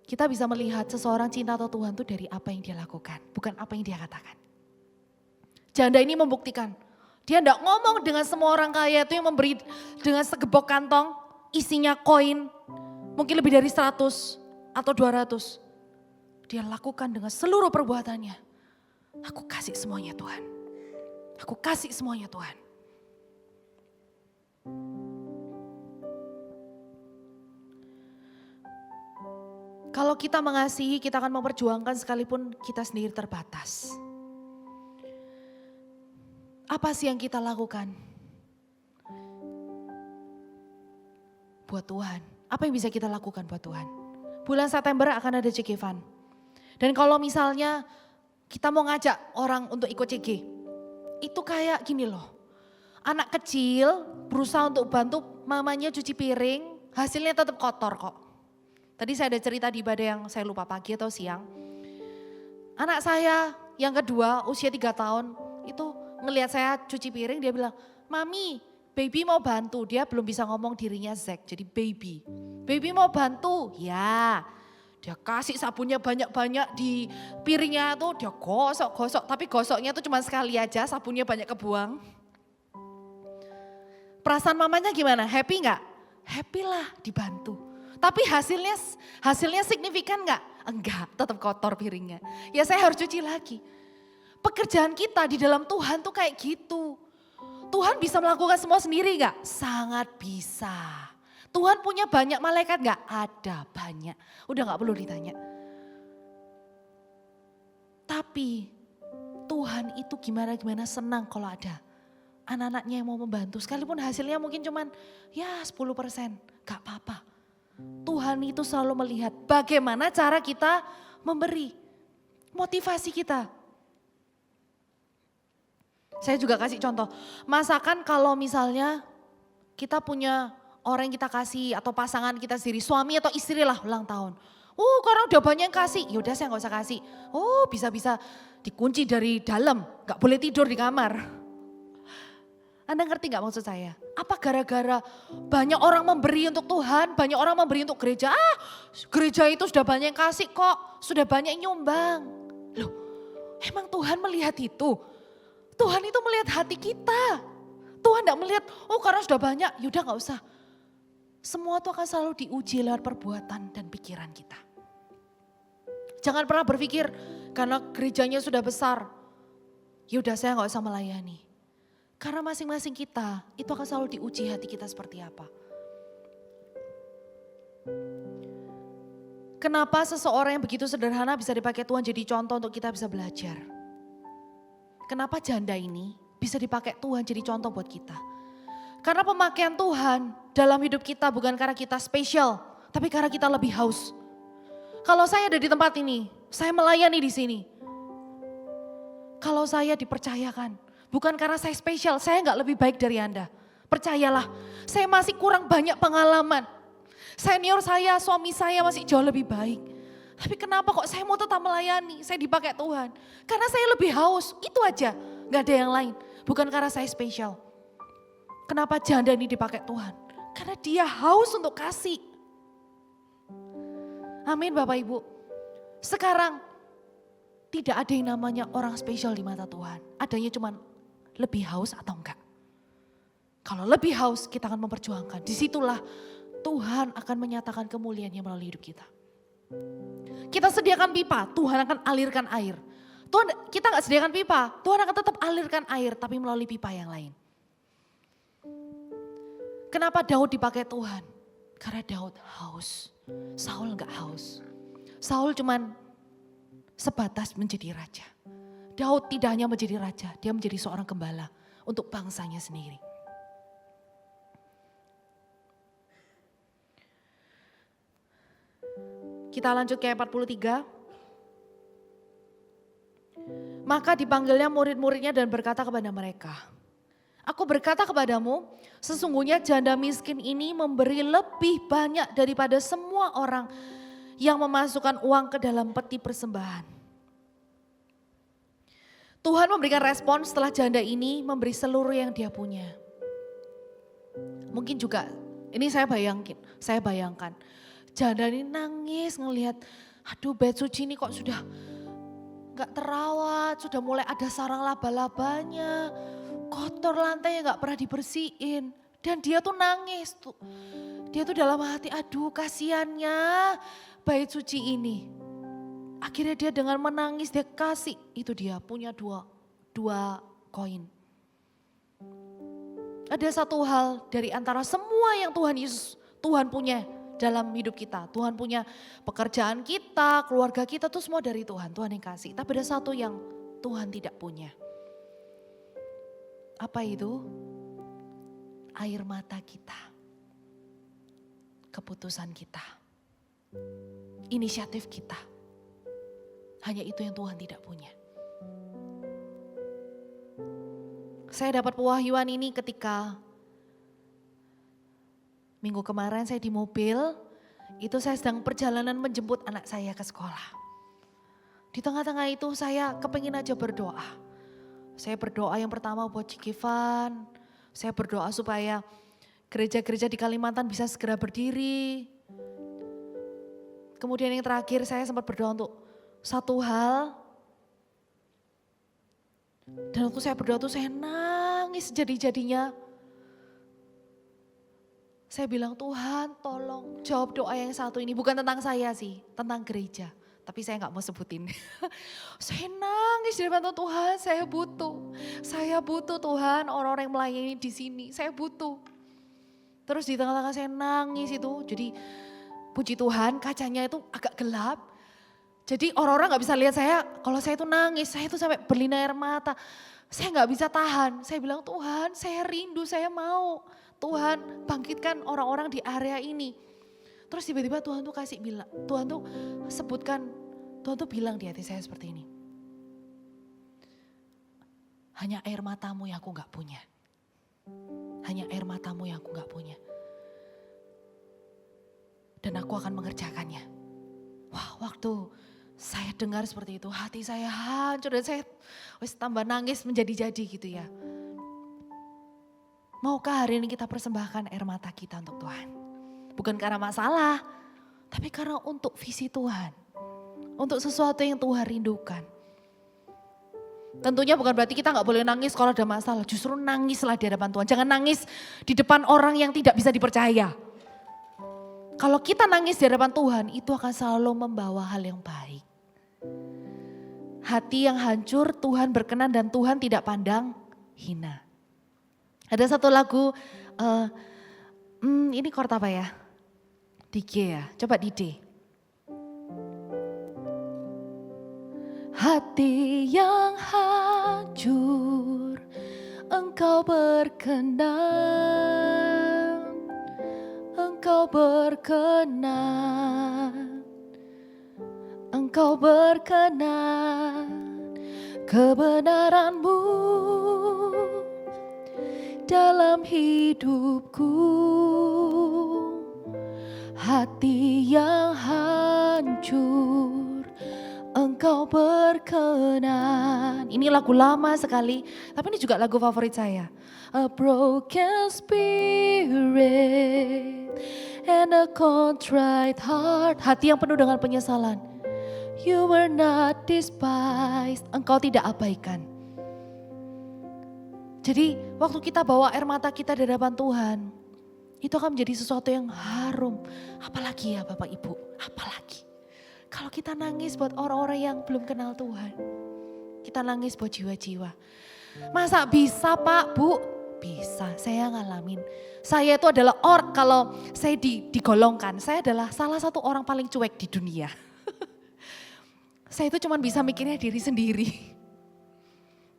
Kita bisa melihat seseorang cinta atau Tuhan itu dari apa yang dia lakukan, bukan apa yang dia katakan. Janda ini membuktikan, dia tidak ngomong dengan semua orang kaya itu yang memberi dengan segebok kantong, isinya koin, mungkin lebih dari 100 atau 200. Dia lakukan dengan seluruh perbuatannya. Aku kasih semuanya Tuhan. Aku kasih semuanya Tuhan. Kalau kita mengasihi, kita akan memperjuangkan sekalipun kita sendiri terbatas. Apa sih yang kita lakukan buat Tuhan? Apa yang bisa kita lakukan buat Tuhan? Bulan September akan ada CG Fund. Dan kalau misalnya kita mau ngajak orang untuk ikut CG, itu kayak gini loh. Anak kecil berusaha untuk bantu mamanya cuci piring, hasilnya tetap kotor kok. Tadi saya ada cerita di ibadah yang saya lupa pagi atau siang. Anak saya yang kedua usia 3 tahun itu ngelihat saya cuci piring, dia bilang, "Mami, baby mau bantu." Dia belum bisa ngomong dirinya Zack, jadi baby. "Baby mau bantu." Ya, dia kasih sabunnya banyak-banyak di piringnya tuh, dia gosok-gosok. Tapi gosoknya tuh cuma sekali aja, sabunnya banyak kebuang. Perasaan mamanya gimana? Happy nggak? Happy lah dibantu. Tapi hasilnya signifikan nggak? Enggak, tetap kotor piringnya. Ya saya harus cuci lagi. Pekerjaan kita di dalam Tuhan tuh kayak gitu. Tuhan bisa melakukan semua sendiri nggak? Sangat bisa. Tuhan punya banyak malaikat nggak? Ada banyak. Udah nggak perlu ditanya. Tapi Tuhan itu gimana senang kalau ada anak-anaknya yang mau membantu. Sekalipun hasilnya mungkin cuman ya 10%. Gak apa-apa. Tuhan itu selalu melihat bagaimana cara kita memberi. Motivasi kita. Saya juga kasih contoh. Masakan kalau misalnya kita punya orang yang kita kasih atau pasangan kita sendiri, suami atau istri lah ulang tahun. Oh karena udah banyak yang kasih, yaudah saya gak usah kasih. Oh bisa-bisa dikunci dari dalam, gak boleh tidur di kamar. Anda ngerti gak maksud saya? Apa gara-gara banyak orang memberi untuk Tuhan, banyak orang memberi untuk gereja. Gereja itu sudah banyak yang kasih kok, sudah banyak yang nyumbang. Loh emang Tuhan melihat itu? Tuhan itu melihat hati kita. Tuhan gak melihat, oh karena sudah banyak, yaudah gak usah. Semua itu akan selalu diuji lewat perbuatan dan pikiran kita. Jangan pernah berpikir karena gerejanya sudah besar, yaudah saya gak usah melayani. Karena masing-masing kita itu akan selalu diuji hati kita seperti apa. Kenapa seseorang yang begitu sederhana bisa dipakai Tuhan jadi contoh untuk kita bisa belajar? Kenapa janda ini bisa dipakai Tuhan jadi contoh buat kita? Karena pemakaian Tuhan dalam hidup kita bukan karena kita spesial, tapi karena kita lebih haus. Kalau saya ada di tempat ini, saya melayani di sini. Kalau saya dipercayakan, bukan karena saya spesial, saya nggak lebih baik dari Anda. Percayalah, saya masih kurang banyak pengalaman. Senior saya, suami saya masih jauh lebih baik. Tapi kenapa kok saya mau tetap melayani, saya dipakai Tuhan. Karena saya lebih haus, itu aja, nggak ada yang lain. Bukan karena saya spesial. Kenapa janda ini dipakai Tuhan? Karena dia haus untuk kasih. Amin Bapak Ibu. Sekarang tidak ada yang namanya orang spesial di mata Tuhan. Adanya cuma lebih haus atau enggak. Kalau lebih haus kita akan memperjuangkan. Disitulah Tuhan akan menyatakan kemuliaannya melalui hidup kita. Kita sediakan pipa, Tuhan akan alirkan air. Tuhan, kita nggak sediakan pipa, Tuhan akan tetap alirkan air tapi melalui pipa yang lain. Kenapa Daud dipakai Tuhan? Karena Daud haus. Saul enggak haus. Saul cuman sebatas menjadi raja. Daud tidak hanya menjadi raja, dia menjadi seorang gembala untuk bangsanya sendiri. Kita lanjut ke ayat 43. Maka dipanggilnya murid-muridnya dan berkata kepada mereka, aku berkata kepadamu, sesungguhnya janda miskin ini memberi lebih banyak daripada semua orang yang memasukkan uang ke dalam peti persembahan. Tuhan memberikan respon setelah janda ini memberi seluruh yang dia punya. Mungkin juga, ini saya bayangkan, janda ini nangis ngelihat, aduh bait suci ini kok sudah gak terawat, sudah mulai ada sarang laba-labanya, kotor lantainya gak pernah dibersihin. Dan dia tuh nangis tuh. Dia tuh dalam hati, aduh kasihannya bait suci ini. Akhirnya dia dengan menangis dia kasih, itu dia punya dua koin. Ada satu hal dari antara semua yang Tuhan punya dalam hidup kita. Tuhan punya pekerjaan kita, keluarga kita tuh semua dari Tuhan. Tuhan yang kasih. Tapi ada satu yang Tuhan tidak punya. Apa itu? Air mata kita. Keputusan kita. Inisiatif kita. Hanya itu yang Tuhan tidak punya. Saya dapat pewahyuan ini ketika minggu kemarin saya di mobil, itu saya sedang perjalanan menjemput anak saya ke sekolah. Di tengah-tengah itu saya kepengin aja berdoa. Saya berdoa yang pertama buat Cikivan, saya berdoa supaya gereja-gereja di Kalimantan bisa segera berdiri. Kemudian yang terakhir saya sempat berdoa untuk satu hal. Dan waktu saya berdoa tuh saya nangis jadi-jadinya. Saya bilang Tuhan tolong jawab doa yang satu ini. Bukan tentang saya sih, tentang gereja. Tapi saya gak mau sebutin. Saya nangis di depan Tuhan, saya butuh. Saya butuh Tuhan orang-orang yang melayani di sini, saya butuh. Terus di tengah-tengah saya nangis itu, jadi puji Tuhan kacanya itu agak gelap. Jadi orang-orang gak bisa lihat saya, kalau saya itu nangis, saya itu sampai berlinang air mata. Saya gak bisa tahan, saya bilang Tuhan saya rindu, saya mau. Tuhan bangkitkan orang-orang di area ini. Terus tiba-tiba Tuhan tuh bilang, Tuhan tuh sebutkan, Tuhan tuh bilang di hati saya seperti ini. Hanya air matamu yang aku gak punya. Hanya air matamu yang aku gak punya. Dan aku akan mengerjakannya. Wah, waktu saya dengar seperti itu, hati saya hancur dan saya tambah nangis menjadi-jadi gitu ya. Maukah hari ini kita persembahkan air mata kita untuk Tuhan? Bukan karena masalah, tapi karena untuk visi Tuhan. Untuk sesuatu yang Tuhan rindukan. Tentunya bukan berarti kita gak boleh nangis kalau ada masalah. Justru nangislah di hadapan Tuhan. Jangan nangis di depan orang yang tidak bisa dipercaya. Kalau kita nangis di hadapan Tuhan, itu akan selalu membawa hal yang baik. Hati yang hancur, Tuhan berkenan dan Tuhan tidak pandang hina. Ada satu lagu, ini chord apa ya? Di G ya, coba di D. Hati yang hancur, Engkau berkenan, Engkau berkenan, Engkau berkenan, kebenaran-Mu dalam hidupku. Hati yang hancur, Engkau berkenan. Ini lagu lama sekali, tapi ini juga lagu favorit saya. A broken spirit and a contrite heart. Hati yang penuh dengan penyesalan. You were not despised. Engkau tidak abaikan. Jadi waktu kita bawa air mata kita di hadapan Tuhan, itu akan menjadi sesuatu yang harum. Apalagi ya Bapak Ibu, apalagi. Kalau kita nangis buat orang-orang yang belum kenal Tuhan. Kita nangis buat jiwa-jiwa. Masa bisa Pak, Bu? Bisa, saya ngalamin. Saya itu adalah kalau saya digolongkan, saya adalah salah satu orang paling cuek di dunia. Saya itu cuma bisa mikirnya diri sendiri.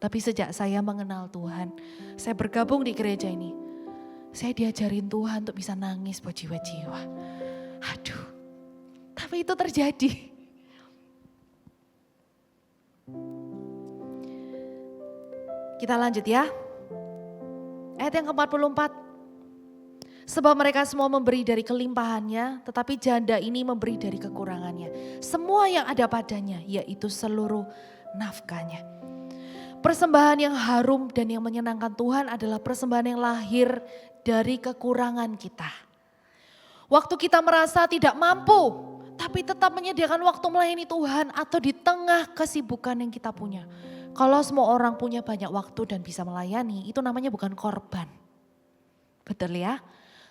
Tapi sejak saya mengenal Tuhan, saya bergabung di gereja ini. Saya diajarin Tuhan untuk bisa nangis buat jiwa-jiwa. Aduh, tapi itu terjadi. Kita lanjut ya. Ayat yang ke-44. Sebab mereka semua memberi dari kelimpahannya, tetapi janda ini memberi dari kekurangannya. Semua yang ada padanya, yaitu seluruh nafkahnya. Persembahan yang harum dan yang menyenangkan Tuhan adalah persembahan yang lahir dari kekurangan kita. Waktu kita merasa tidak mampu, tapi tetap menyediakan waktu melayani Tuhan atau di tengah kesibukan yang kita punya. Kalau semua orang punya banyak waktu dan bisa melayani, itu namanya bukan korban. Betul ya?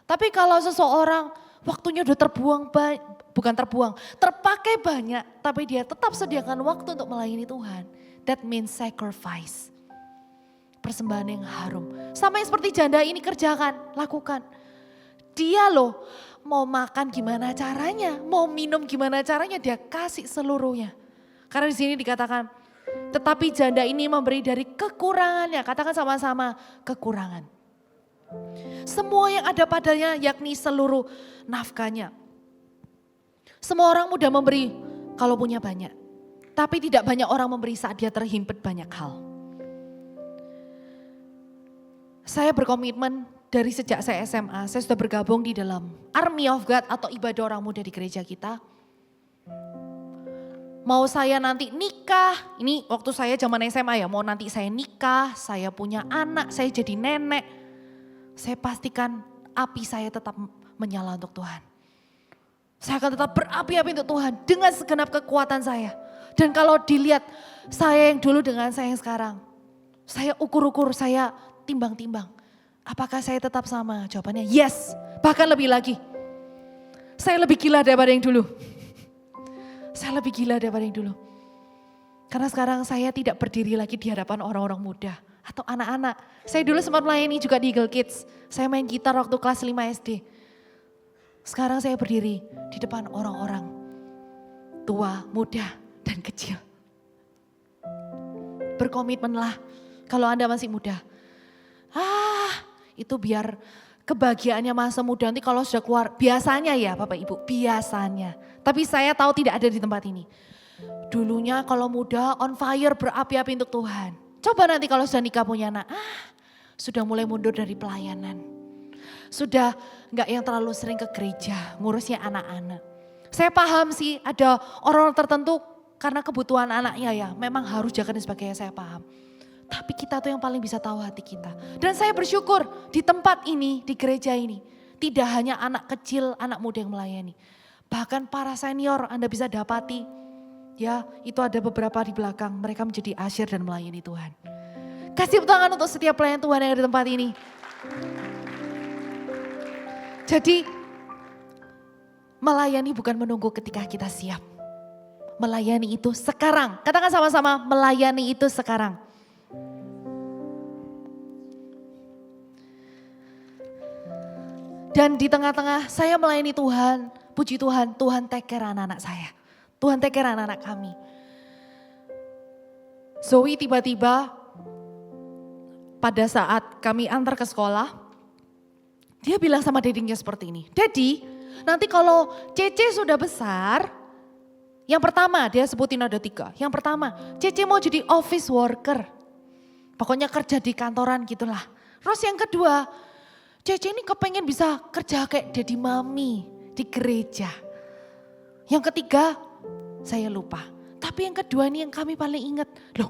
Tapi kalau seseorang waktunya udah terpakai banyak, tapi dia tetap sediakan waktu untuk melayani Tuhan. That means sacrifice. Persembahan yang harum. Sama yang seperti janda ini kerjakan, lakukan. Dia loh mau makan gimana caranya, mau minum gimana caranya, dia kasih seluruhnya. Karena di sini dikatakan, tetapi janda ini memberi dari kekurangannya. Katakan sama-sama, kekurangan. Semua yang ada padanya yakni seluruh nafkahnya. Semua orang mudah memberi kalau punya banyak. Tapi tidak banyak orang memberi saat dia terhimpit banyak hal. Saya berkomitmen dari sejak saya SMA, saya sudah bergabung di dalam Army of God atau ibadah orang muda di gereja kita. Mau saya nanti nikah, ini waktu saya zaman SMA ya, mau nanti saya nikah, saya punya anak, saya jadi nenek. Saya pastikan api saya tetap menyala untuk Tuhan. Saya akan tetap berapi-api untuk Tuhan dengan segenap kekuatan saya. Dan kalau dilihat saya yang dulu dengan saya yang sekarang, saya ukur-ukur, saya timbang-timbang. Apakah saya tetap sama? Jawabannya yes, bahkan lebih lagi. Saya lebih gila daripada yang dulu. Saya lebih gila daripada yang dulu. Karena sekarang saya tidak berdiri lagi di hadapan orang-orang muda atau anak-anak. Saya dulu sempat melayani juga di Eagle Kids. Saya main gitar waktu kelas 5 SD. Sekarang saya berdiri di depan orang-orang tua, muda, dan kecil. Berkomitmenlah kalau Anda masih muda. Itu biar kebahagiaannya masa muda nanti kalau sudah keluar. Biasanya ya Bapak Ibu, biasanya. Tapi saya tahu tidak ada di tempat ini. Dulunya kalau muda on fire berapi-api untuk Tuhan. Coba nanti kalau sudah nikah punya anak, sudah mulai mundur dari pelayanan. Sudah enggak yang terlalu sering ke gereja, ngurusnya anak-anak. Saya paham sih ada orang-orang tertentu karena kebutuhan anaknya ya, memang harus jaga dan sebagainya, saya paham. Tapi kita tuh yang paling bisa tahu hati kita. Dan saya bersyukur di tempat ini, di gereja ini, tidak hanya anak kecil, anak muda yang melayani. Bahkan para senior Anda bisa dapati, ya itu ada beberapa di belakang, mereka menjadi asyir dan melayani Tuhan. Kasih tepuk tangan untuk setiap pelayan Tuhan yang ada di tempat ini. Jadi melayani bukan menunggu ketika kita siap. Melayani itu sekarang. Katakan sama-sama, melayani itu sekarang. Dan di tengah-tengah saya melayani Tuhan, puji Tuhan, Tuhan take care anak-anak saya. Tuhan take care anak-anak kami. Zoe tiba-tiba pada saat kami antar ke sekolah, dia bilang sama dedinya seperti ini. Dedi, nanti kalau Cece sudah besar, yang pertama dia sebutin ada 3. Yang pertama, Cece mau jadi office worker. Pokoknya kerja di kantoran gitulah. Terus yang kedua, Cece ini kepengen bisa kerja kayak Dedi Mami di gereja. Yang ketiga, saya lupa. Tapi yang kedua ini yang kami paling ingat. Loh,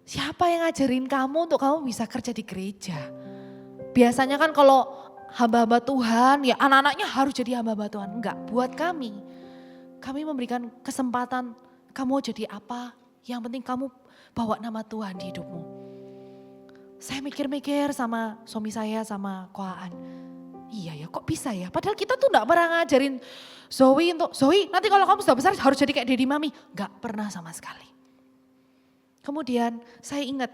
siapa yang ngajarin kamu untuk kamu bisa kerja di gereja? Biasanya kan kalau hamba-hamba Tuhan, ya anak-anaknya harus jadi hamba-hamba Tuhan. Enggak, buat kami memberikan kesempatan kamu jadi apa, yang penting kamu bawa nama Tuhan di hidupmu. Saya mikir-mikir sama suami saya, sama Koaan. Iya ya, kok bisa ya? Padahal kita tuh enggak pernah ngajarin Zoe untuk, Zoe nanti kalau kamu sudah besar harus jadi kayak Dedi Mami. Enggak pernah sama sekali. Kemudian saya ingat,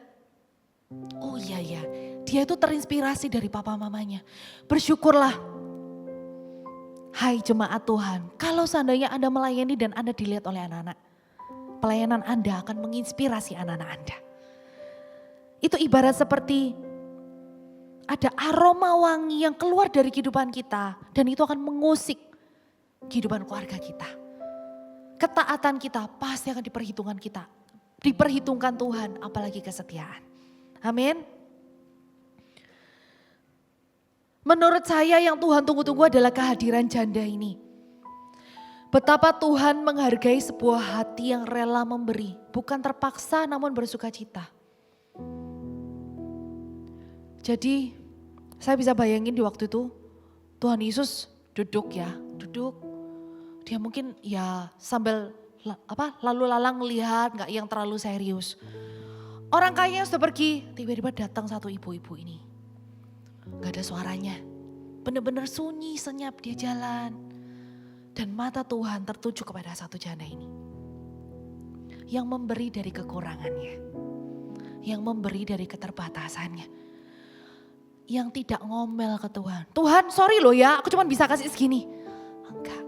oh iya ya, dia itu terinspirasi dari papa mamanya. Bersyukurlah, hai jemaat Tuhan, kalau seandainya Anda melayani dan Anda dilihat oleh anak-anak, pelayanan Anda akan menginspirasi anak-anak Anda. Itu ibarat seperti ada aroma wangi yang keluar dari kehidupan kita dan itu akan mengusik kehidupan keluarga kita. Ketaatan kita pasti akan diperhitungkan Tuhan, apalagi kesetiaan. Amin. Menurut saya yang Tuhan tunggu-tunggu adalah kehadiran janda ini. Betapa Tuhan menghargai sebuah hati yang rela memberi, bukan terpaksa namun bersuka cita. Jadi saya bisa bayangin di waktu itu Tuhan Yesus duduk. Dia mungkin ya sambil lalu lalang lihat, gak yang terlalu serius. Orang kaya sudah pergi, tiba-tiba datang satu ibu-ibu ini. Gak ada suaranya, benar-benar sunyi senyap dia jalan. Dan mata Tuhan tertuju kepada satu janda ini. Yang memberi dari kekurangannya. Yang memberi dari keterbatasannya. Yang tidak ngomel ke Tuhan. Tuhan sorry loh ya, aku cuma bisa kasih segini. Enggak.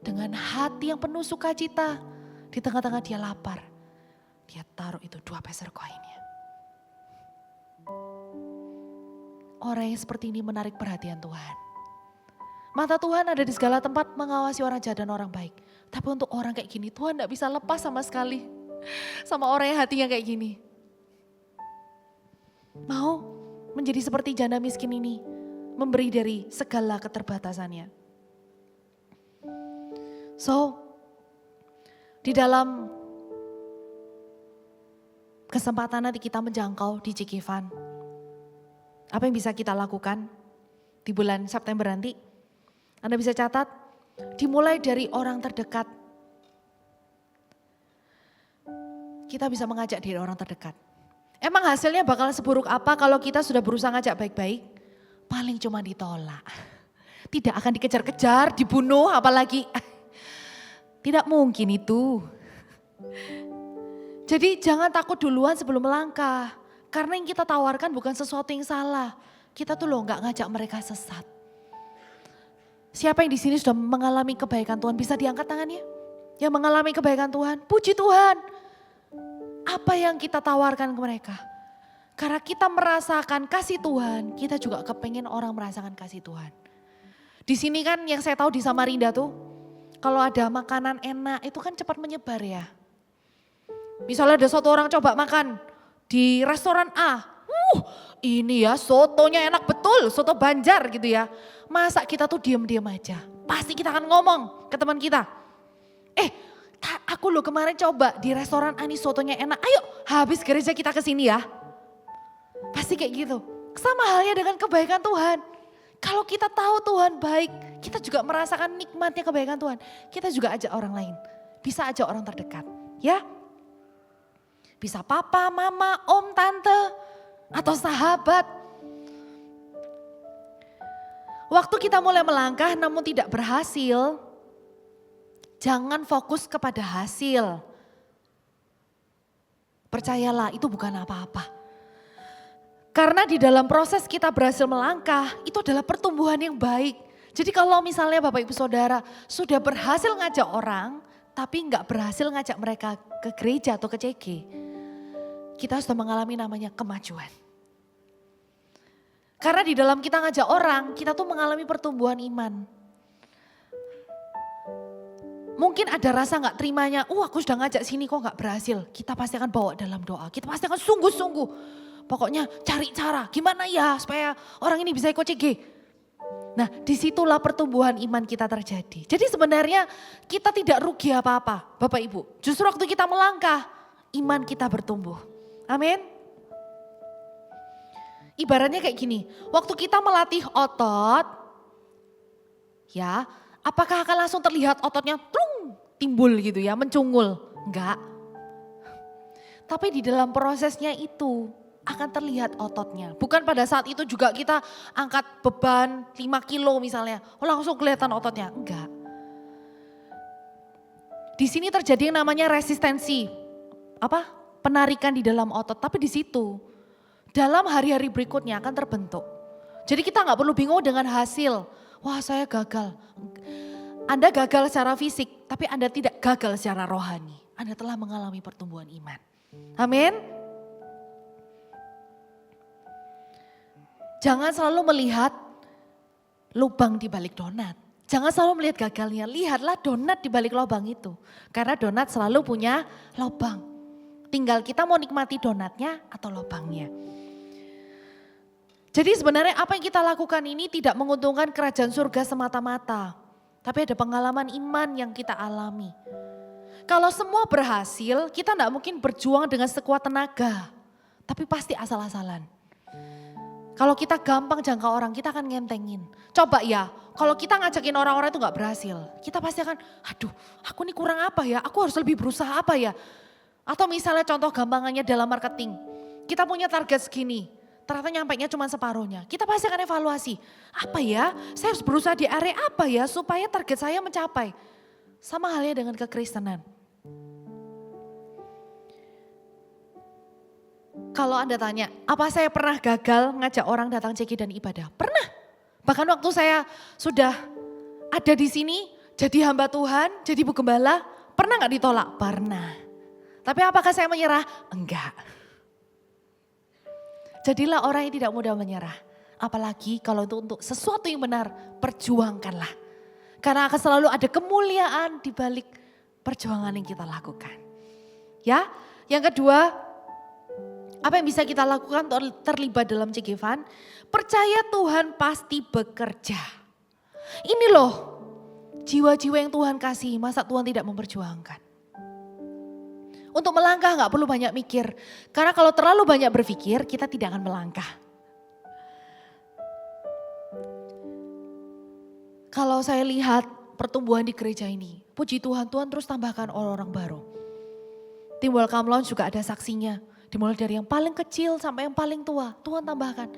Dengan hati yang penuh sukacita, di tengah-tengah dia lapar. Dia taruh itu 2 peser koinnya. Orang yang seperti ini menarik perhatian Tuhan. Mata Tuhan ada di segala tempat mengawasi orang jahat dan orang baik. Tapi untuk orang kayak gini Tuhan gak bisa lepas sama sekali. Sama orang yang hatinya kayak gini. Mau menjadi seperti janda miskin ini. Memberi dari segala keterbatasannya. So, di dalam kesempatan nanti kita menjangkau di Cikivan. Apa yang bisa kita lakukan di bulan September nanti? Anda bisa catat, dimulai dari orang terdekat. Kita bisa mengajak diri orang terdekat. Emang hasilnya bakal seburuk apa kalau kita sudah berusaha ngajak baik-baik? Paling cuma ditolak. Tidak akan dikejar-kejar, dibunuh apalagi. Tidak mungkin itu. Jadi jangan takut duluan sebelum melangkah. Karena yang kita tawarkan bukan sesuatu yang salah. Kita tuh loh gak ngajak mereka sesat. Siapa yang di sini sudah mengalami kebaikan Tuhan bisa diangkat tangannya? Yang mengalami kebaikan Tuhan, puji Tuhan. Apa yang kita tawarkan ke mereka? Karena kita merasakan kasih Tuhan, kita juga kepengen orang merasakan kasih Tuhan. Di sini kan yang saya tahu di Samarinda tuh, kalau ada makanan enak itu kan cepat menyebar ya. Misalnya ada satu orang coba makan di restoran A. Ini ya sotonya enak betul, soto Banjar gitu ya. Masa kita tuh diem-diem aja. Pasti kita akan ngomong ke teman kita. Aku loh kemarin coba di restoran Ani sotonya enak. Ayo habis gereja kita ke sini ya. Pasti kayak gitu. Sama halnya dengan kebaikan Tuhan. Kalau kita tahu Tuhan baik, kita juga merasakan nikmatnya kebaikan Tuhan. Kita juga ajak orang lain. Bisa ajak orang terdekat. Ya. Bisa papa, mama, om, tante, atau sahabat. Waktu kita mulai melangkah namun tidak berhasil, jangan fokus kepada hasil. Percayalah itu bukan apa-apa. Karena di dalam proses kita berhasil melangkah, itu adalah pertumbuhan yang baik. Jadi kalau misalnya Bapak Ibu Saudara sudah berhasil ngajak orang, tapi nggak berhasil ngajak mereka ke gereja atau ke CG, kita sudah mengalami namanya kemajuan. Karena di dalam kita ngajak orang, kita tuh mengalami pertumbuhan iman. Mungkin ada rasa gak terimanya, aku sudah ngajak sini kok gak berhasil. Kita pasti akan bawa dalam doa, kita pasti akan sungguh-sungguh. Pokoknya cari cara, gimana ya supaya orang ini bisa ikut CG. Nah disitulah pertumbuhan iman kita terjadi. Jadi sebenarnya kita tidak rugi apa-apa Bapak Ibu. Justru waktu kita melangkah, iman kita bertumbuh. Amin. Ibaratnya kayak gini, waktu kita melatih otot, ya, apakah akan langsung terlihat ototnya timbul gitu ya, mencungul? Enggak. Tapi di dalam prosesnya itu akan terlihat ototnya. Bukan pada saat itu juga kita angkat beban 5 kilo misalnya, langsung kelihatan ototnya. Enggak. Di sini terjadi yang namanya resistensi. Penarikan di dalam otot, tapi di situ dalam hari-hari berikutnya akan terbentuk. Jadi kita nggak perlu bingung dengan hasil. Wah saya gagal. Anda gagal secara fisik, tapi Anda tidak gagal secara rohani. Anda telah mengalami pertumbuhan iman. Amin. Jangan selalu melihat lubang di balik donat. Jangan selalu melihat gagalnya. Lihatlah donat di balik lubang itu. Karena donat selalu punya lubang. Tinggal kita mau nikmati donatnya atau lubangnya. Jadi sebenarnya apa yang kita lakukan ini tidak menguntungkan kerajaan surga semata-mata. Tapi ada pengalaman iman yang kita alami. Kalau semua berhasil, kita tidak mungkin berjuang dengan sekuat tenaga. Tapi pasti asal-asalan. Kalau kita gampang jangka orang, kita akan ngentengin. Coba ya, kalau kita ngajakin orang-orang itu gak berhasil. Kita pasti akan, aduh aku ini kurang apa ya, aku harus lebih berusaha apa ya. Atau misalnya contoh gampangannya dalam marketing. Kita punya target segini. Ternyata nyampainya cuma separuhnya. Kita pasti akan evaluasi. Apa ya? Saya harus berusaha di area apa ya supaya target saya mencapai. Sama halnya dengan kekristenan. Kalau Anda tanya, apa saya pernah gagal ngajak orang datang CG dan ibadah? Pernah. Bahkan waktu saya sudah ada di sini, jadi hamba Tuhan, jadi ibu gembala, pernah gak ditolak? Pernah. Tapi apakah saya menyerah? Enggak. Jadilah orang yang tidak mudah menyerah. Apalagi kalau itu untuk sesuatu yang benar, perjuangkanlah. Karena akan selalu ada kemuliaan di balik perjuangan yang kita lakukan. Ya, yang kedua, apa yang bisa kita lakukan untuk terlibat dalam CG Fund? Percaya Tuhan pasti bekerja. Ini loh, jiwa-jiwa yang Tuhan kasih, masa Tuhan tidak memperjuangkan? Untuk melangkah gak perlu banyak mikir. Karena kalau terlalu banyak berpikir, kita tidak akan melangkah. Kalau saya lihat pertumbuhan di gereja ini, puji Tuhan, Tuhan terus tambahkan orang-orang baru. Tim Welcome Lounge juga ada saksinya. Dimulai dari yang paling kecil sampai yang paling tua, Tuhan tambahkan.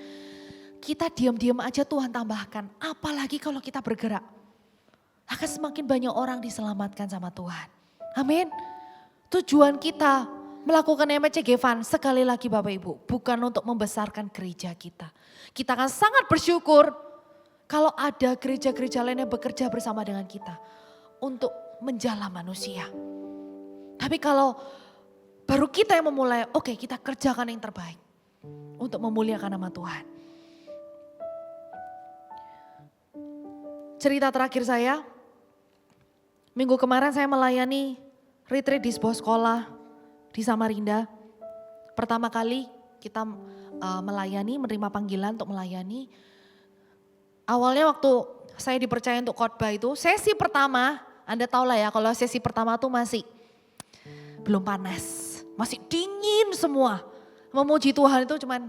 Kita diam-diam aja Tuhan tambahkan. Apalagi kalau kita bergerak. Akan semakin banyak orang diselamatkan sama Tuhan. Amin. Tujuan kita melakukan MCG Fund sekali lagi Bapak Ibu. Bukan untuk membesarkan gereja kita. Kita akan sangat bersyukur kalau ada gereja-gereja lain yang bekerja bersama dengan kita. Untuk menjala manusia. Tapi kalau baru kita yang memulai, oke, kita kerjakan yang terbaik. Untuk memuliakan nama Tuhan. Cerita terakhir saya. Minggu kemarin saya melayani retreat di sebuah sekolah di Samarinda. Pertama kali kita melayani, menerima panggilan untuk melayani. awalnya waktu saya dipercaya untuk khotbah itu, sesi pertama, Anda tahu lah ya kalau sesi pertama tuh masih belum panas, masih dingin semua. Memuji Tuhan itu cuman,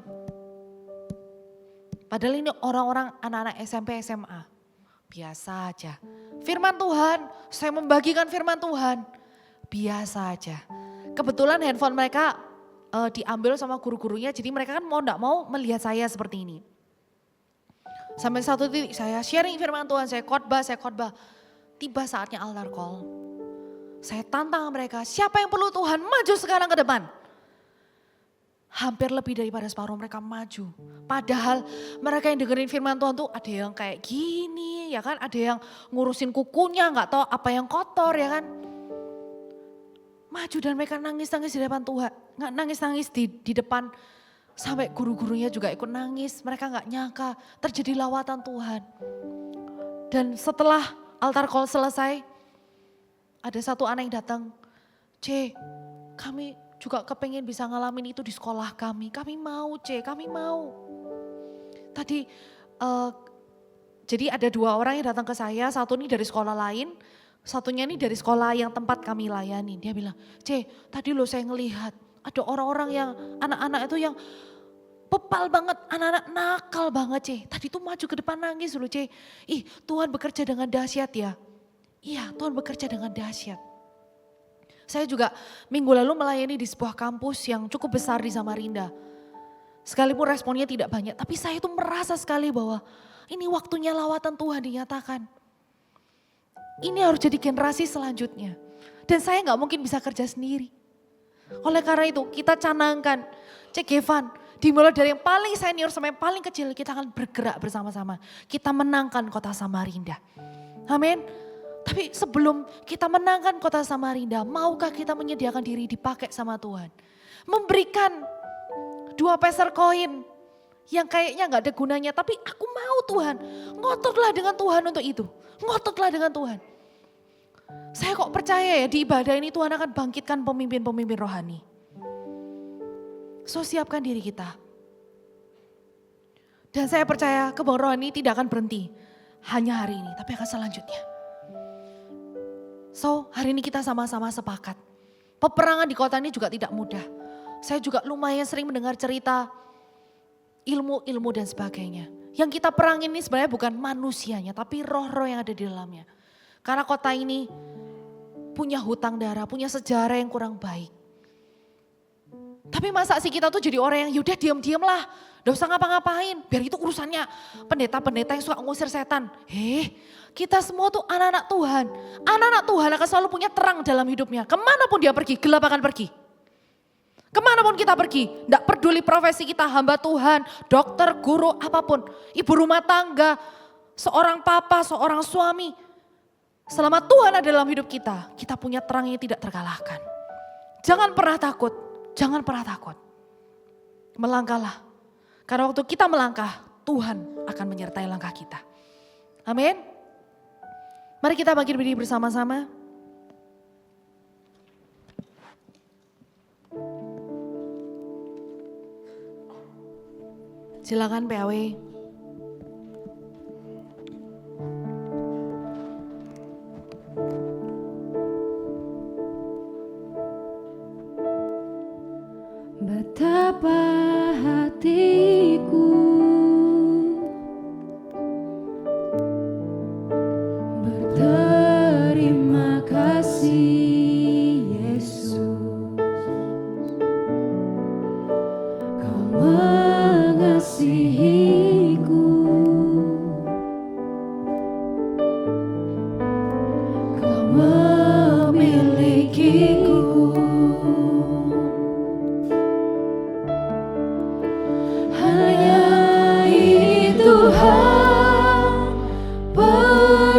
padahal ini orang-orang anak-anak SMP, SMA, biasa aja. Firman Tuhan, saya membagikan firman Tuhan, biasa aja. Kebetulan handphone mereka diambil sama guru-gurunya, jadi mereka kan mau gak mau melihat saya seperti ini. Sampai satu titik saya sharing firman Tuhan, saya khotbah. Tiba saatnya altar call. Saya tantang mereka, siapa yang perlu Tuhan maju sekarang ke depan. Hampir lebih daripada separuh mereka maju. Padahal mereka yang dengerin firman Tuhan tuh ada yang kayak gini ya kan. Ada yang ngurusin kukunya gak tahu apa yang kotor ya kan. Maju dan mereka nangis-nangis di depan Tuhan. Nangis-nangis di depan. Sampai guru-gurunya juga ikut nangis, mereka gak nyangka terjadi lawatan Tuhan. Dan setelah altar call selesai, ada satu anak yang datang, C, kami juga kepengen bisa ngalamin itu di sekolah kami mau C, kami mau. Tadi, jadi ada 2 orang yang datang ke saya, satu ini dari sekolah lain, satunya ini dari sekolah yang tempat kami layani. Dia bilang, C, tadi loh saya ngelihat ada orang-orang yang, anak-anak itu yang pepal banget, anak-anak nakal banget C. Tadi tuh maju ke depan nangis loh C. Ih Tuhan bekerja dengan dahsyat ya. Iya Tuhan bekerja dengan dahsyat. Saya juga minggu lalu melayani di sebuah kampus yang cukup besar di Samarinda. Sekalipun responnya tidak banyak, tapi saya itu merasa sekali bahwa ini waktunya lawatan Tuhan dinyatakan. Ini harus jadi generasi selanjutnya. Dan saya gak mungkin bisa kerja sendiri. Oleh karena itu kita canangkan, Cek Evan, dimulai dari yang paling senior sampai yang paling kecil kita akan bergerak bersama-sama. Kita menangkan kota Samarinda. Amin. Tapi sebelum kita menangkan kota Samarinda, maukah kita menyediakan diri dipakai sama Tuhan? Memberikan 2 peser koin yang kayaknya gak ada gunanya, tapi aku mau Tuhan. Ngototlah dengan Tuhan untuk itu. Ngototlah dengan Tuhan. Saya kok percaya ya di ibadah ini Tuhan akan bangkitkan pemimpin-pemimpin rohani. So siapkan diri kita. Dan saya percaya kebanggaan rohani tidak akan berhenti. Hanya hari ini, tapi akan selanjutnya. So hari ini kita sama-sama sepakat. Peperangan di kota ini juga tidak mudah. Saya juga lumayan sering mendengar cerita ilmu-ilmu dan sebagainya. Yang kita perangin ini sebenarnya bukan manusianya, tapi roh-roh yang ada di dalamnya. Karena kota ini punya hutang darah, punya sejarah yang kurang baik. Tapi masa sih kita tuh jadi orang yang yaudah diam-diam lah. Gak usah ngapa-ngapain, biar itu urusannya pendeta-pendeta yang suka ngusir setan. Kita semua tuh anak-anak Tuhan. Anak-anak Tuhan akan selalu punya terang dalam hidupnya. Kemanapun dia pergi, gelap akan pergi. Kemanapun kita pergi, gak peduli profesi kita, hamba Tuhan, dokter, guru, apapun. Ibu rumah tangga, seorang papa, seorang suami. Selama Tuhan ada dalam hidup kita, kita punya terang yang tidak terkalahkan. Jangan pernah takut. Jangan pernah takut. Melangkahlah. Karena waktu kita melangkah, Tuhan akan menyertai langkah kita. Amin. Mari kita bangkit berdiri bersama-sama. Silakan PAW. Betapa hatiku berterima kasih Yesus, Kau mengasihiku, Kau memilikiku.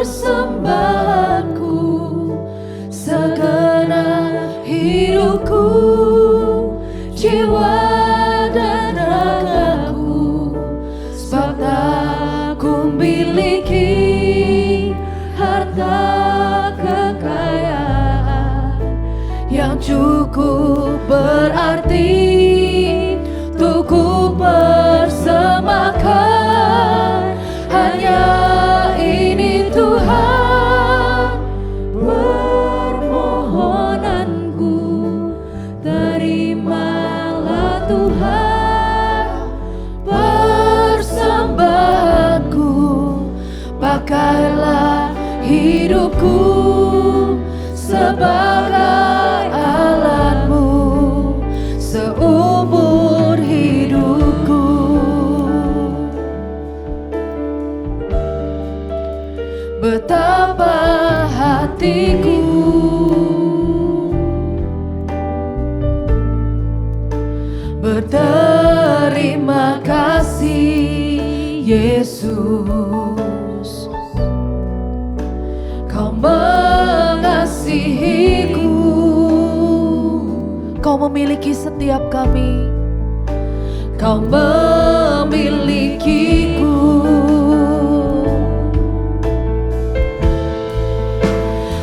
Persembahanku, segenap hidupku, jiwa dan ragaku, sebab tak ku miliki harta kekayaan yang cukup berarti untuk ku persembahkan hanya terima kasih Yesus, Kau mengasihiku, Kau memiliki setiap kami, Kau memilikiku.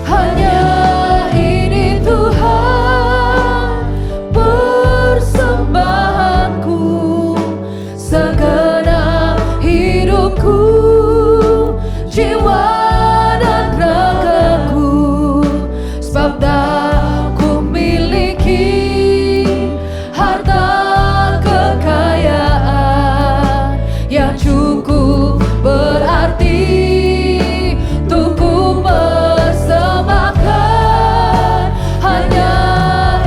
Hanya ini Tuhan persembahanku, segenap hidupku, jiwa dan ragaku, sebab tak ku miliki harta kekayaan yang cukup berarti untuk ku persembahkan. Hanya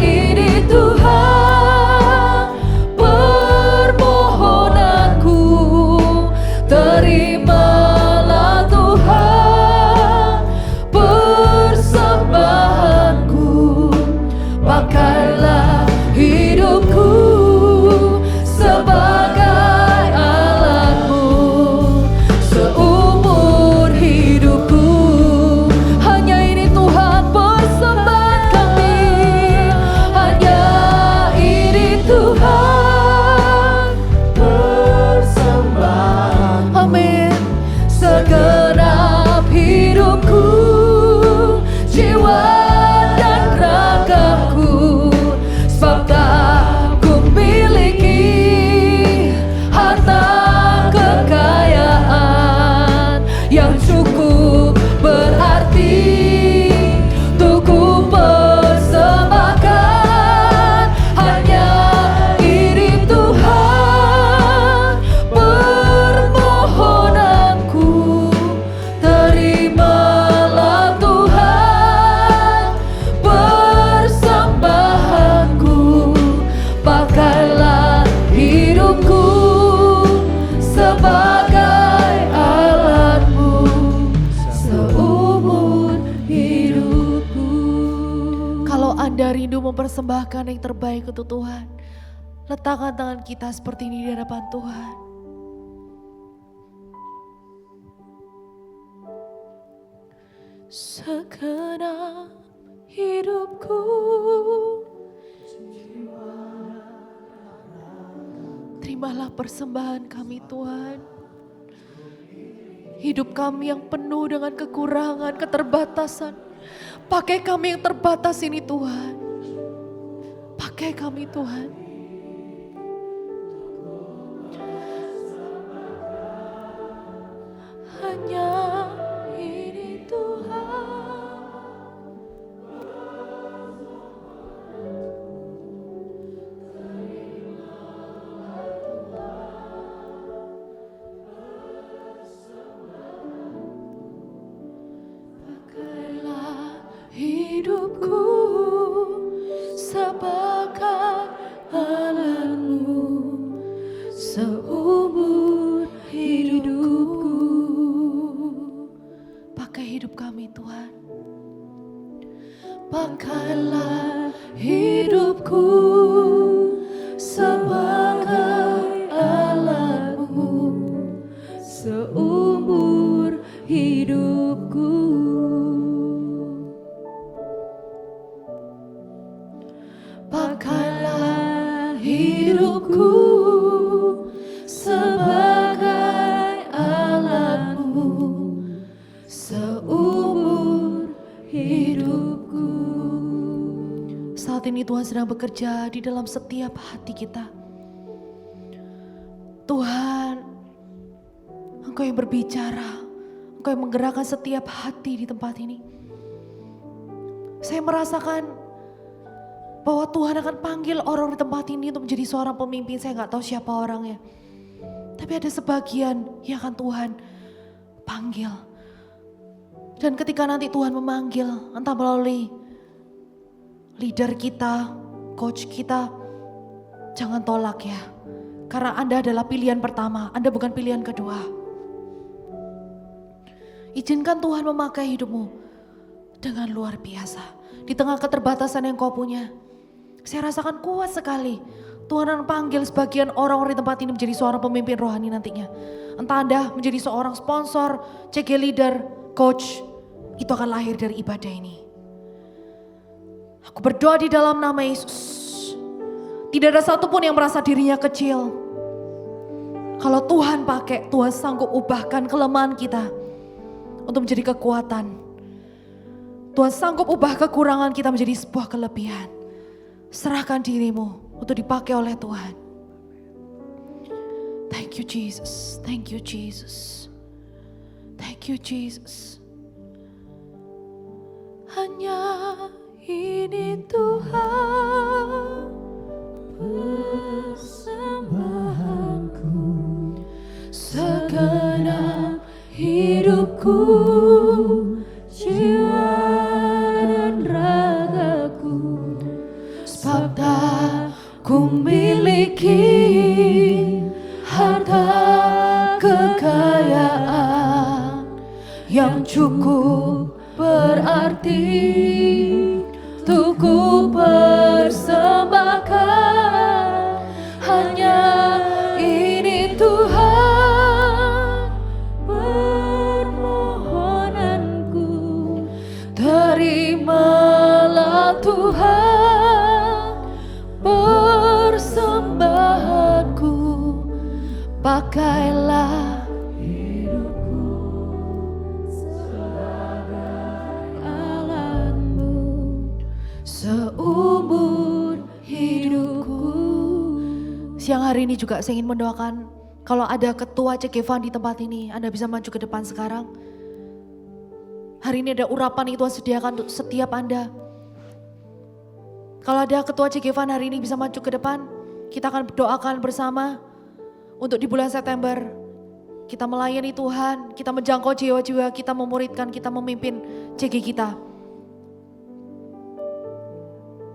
ini Tuhan permohonanku, terimalah Tuhan persembahanku, pakailah hidupku sebagai alatmu seumur hidupku. Hanya ini Tuhan persembahan kami, hanya ini Tuhan persembahan. Amin. Segenap hidupku, jiwa dan ragaku, sebab tak ku miliki harta kekayaan yang cukup berarti untuk ku persembahkan. Hanya ini Tuhan permohonanku, terimalah Tuhan persembahanku, pakailah hidupku sebagai alatmu seumur hidupku. Kalau Anda rindu mempersembahkan yang terbaik untuk Tuhan, letakkan tangan kita seperti ini di hadapan Tuhan. Segenap hidupku, terimalah persembahan kami Tuhan. Hidup kami yang penuh dengan kekurangan, keterbatasan, pakai kami yang terbatas ini Tuhan. Pakai kami Tuhan. Hanya ini Tuhan pakailah hidupku sebagai alatmu seumur hidupku. Pakai hidup kami Tuhan, pakailah hidupku sebagai alatmu seumur hidupku. Pakailah hidupku sebagai alatmu seumur hidupku. Saat ini Tuhan sedang bekerja di dalam setiap hati kita. Tuhan, Engkau yang berbicara, Engkau yang menggerakkan setiap hati di tempat ini. Saya merasakan bahwa Tuhan akan panggil orang di tempat ini untuk menjadi seorang pemimpin. Saya gak tahu siapa orangnya, tapi ada sebagian yang akan Tuhan panggil. Dan ketika nanti Tuhan memanggil, entah melalui leader kita, coach kita, jangan tolak ya. Karena Anda adalah pilihan pertama, Anda bukan pilihan kedua. Izinkan Tuhan memakai hidupmu dengan luar biasa. Di tengah keterbatasan yang kau punya, saya rasakan kuat sekali Tuhan akan panggil sebagian orang-orang di tempat ini menjadi seorang pemimpin rohani nantinya. Entah Anda menjadi seorang sponsor, CG leader, coach, itu akan lahir dari ibadah ini. Aku berdoa di dalam nama Yesus. Tidak ada satupun yang merasa dirinya kecil. Kalau Tuhan pakai, Tuhan sanggup ubahkan kelemahan kita untuk menjadi kekuatan. Tuhan sanggup ubah kekurangan kita menjadi sebuah kelebihan. Serahkan dirimu untuk dipakai oleh Tuhan. Thank you Jesus, thank you Jesus, thank you Jesus. Hanya ini Tuhan persembahanku, segenap hidupku, jiwa dan ragaku. Sebab tak ku miliki harta kekayaan yang cukup berarti untuk ku persembahkan. Hanya ini Tuhan permohonanku, terimalah Tuhan persembahanku, pakailah hidupku sebagai alatmu seumur hidupku. Siang hari ini juga saya ingin mendoakan, kalau ada ketua CGFAN di tempat ini, Anda bisa maju ke depan sekarang. Hari ini ada urapan yang Tuhan sediakan untuk setiap Anda. Kalau ada ketua CGFAN hari ini bisa maju ke depan. Kita akan berdoakan bersama untuk di bulan September. Kita melayani Tuhan, kita menjangkau jiwa-jiwa, kita memuridkan, kita memimpin CG kita.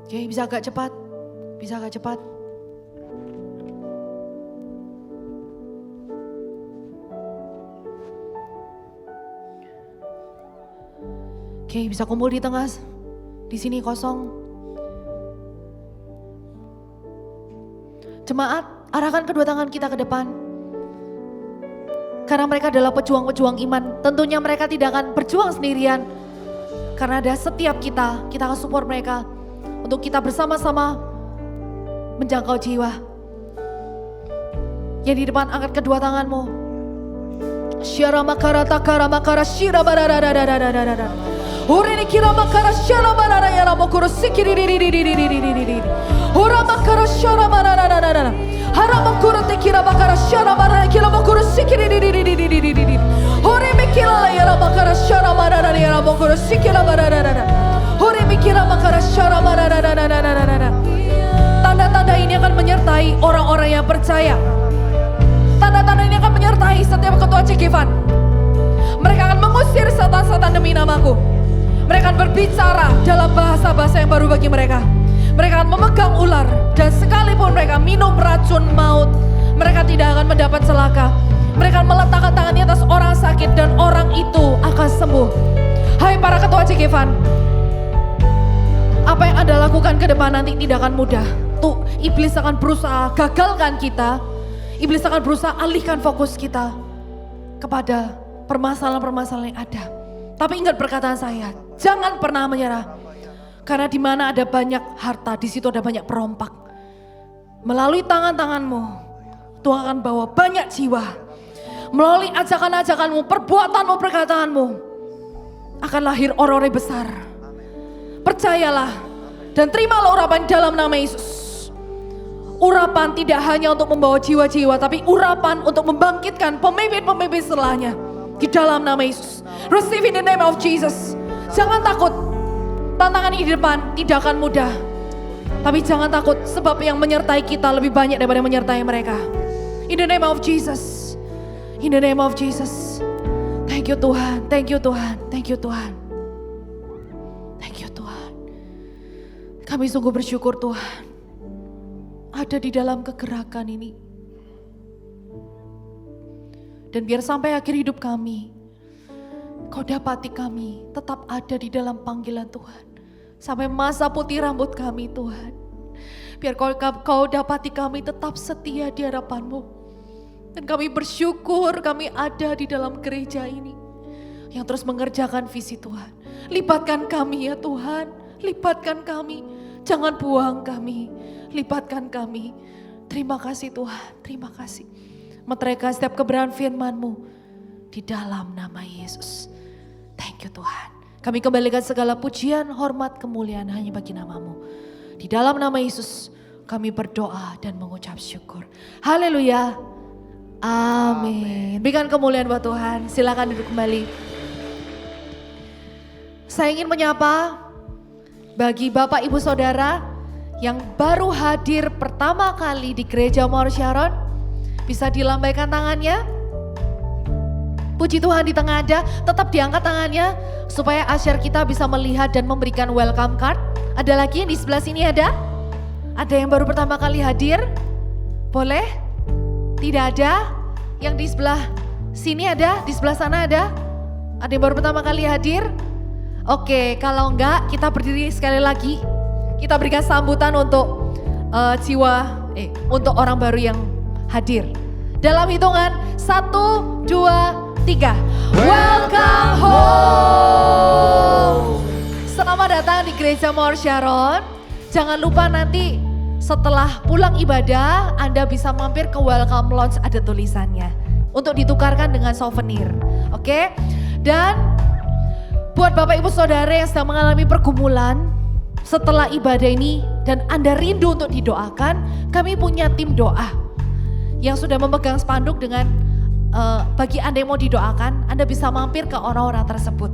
Oke, bisa agak cepat, bisa agak cepat. Oke, bisa kumpul di tengah, di sini kosong. Jemaat, arahkan kedua tangan kita ke depan. Karena mereka adalah pejuang-pejuang iman. Tentunya mereka tidak akan berjuang sendirian. Karena ada setiap kita akan support mereka. Untuk kita bersama-sama menjangkau jiwa. Yang di depan, angkat kedua tanganmu. Syara makara takara makara syira bararararararararara. Urini kira makara syara bararaya ramokuro sikiri. Ora makara syara barararararara. Haramokuro tekira makara syara bararaya kira mokuro sikiri. Ore mikila ya makara syara bararaya ramokuro sikira barararara. Ore mikira makara syara barararararara. Tanda-tanda ini akan menyertai orang-orang yang percaya. Tanda-tanda ini akan menyertai setiap ketua CGFAN. Mereka akan mengusir setan-setan demi namaku. Mereka akan berbicara dalam bahasa-bahasa yang baru bagi mereka. Mereka akan memegang ular. Dan sekalipun mereka minum racun maut, mereka tidak akan mendapat celaka. Mereka akan meletakkan tangannya atas orang sakit dan orang itu akan sembuh. Hai para ketua CGFAN, apa yang Anda lakukan ke depan nanti tidak akan mudah. Tuh, iblis akan berusaha gagalkan kita. Iblis akan berusaha alihkan fokus kita kepada permasalahan-permasalahan yang ada. Tapi ingat perkataan saya, jangan pernah menyerah. Karena di mana ada banyak harta, di situ ada banyak perompak. Melalui tangan-tanganmu, Tuhan akan bawa banyak jiwa. Melalui ajakan-ajakanmu, perbuatanmu, perkataanmu, akan lahir orang-orang besar. Percayalah dan terimalah urapan dalam nama Yesus. Urapan tidak hanya untuk membawa jiwa-jiwa, tapi urapan untuk membangkitkan pemimpin-pemimpin setelahnya. Di dalam nama Yesus. Receive in the name of Jesus. Jangan takut. Tantangan ini di depan tidak akan mudah. Tapi jangan takut, sebab yang menyertai kita lebih banyak daripada yang menyertai mereka. In the name of Jesus. In the name of Jesus. Thank you Tuhan. Thank you Tuhan. Thank you Tuhan. Thank you Tuhan. Kami sungguh bersyukur Tuhan. Ada di dalam kegerakan ini. Dan biar sampai akhir hidup kami, Kau dapati kami tetap ada di dalam panggilan Tuhan. Sampai masa putih rambut kami Tuhan. Biar kau dapati kami tetap setia di hadapan-Mu. Dan kami bersyukur kami ada di dalam gereja ini yang terus mengerjakan visi Tuhan. Libatkan kami ya Tuhan, libatkan kami. Jangan buang kami, libatkan kami. Terima kasih Tuhan, terima kasih. Meteraikan setiap kebenaran firman-Mu di dalam nama Yesus. Thank you Tuhan. Kami kembalikan segala pujian, hormat, kemuliaan hanya bagi nama-Mu. Di dalam nama Yesus kami berdoa dan mengucap syukur. Haleluya. Amin. Berikan kemuliaan buat Tuhan. Silakan duduk kembali. Saya ingin menyapa bagi Bapak Ibu Saudara yang baru hadir pertama kali di Gereja Mawar Syaron. Bisa dilambaikan tangannya. Puji Tuhan di tengah ada, tetap diangkat tangannya supaya asyar kita bisa melihat dan memberikan welcome card. Ada lagi yang di sebelah sini ada? Ada yang baru pertama kali hadir? Boleh? Tidak ada? Yang di sebelah sini ada? Di sebelah sana ada? Ada yang baru pertama kali hadir? Oke, kalau enggak kita berdiri sekali lagi. Kita berikan sambutan untuk untuk orang baru yang hadir. Dalam hitungan 1, 2, 3. Welcome home. Selamat datang di Gereja Mawar Syaron. Jangan lupa nanti setelah pulang ibadah, Anda bisa mampir ke Welcome Lounge, ada tulisannya. Untuk ditukarkan dengan souvenir. Oke? Dan buat Bapak Ibu Saudara yang sedang mengalami pergumulan setelah ibadah ini dan Anda rindu untuk didoakan, kami punya tim doa yang sudah memegang spanduk dengan bagi Anda yang mau didoakan, Anda bisa mampir ke orang-orang tersebut.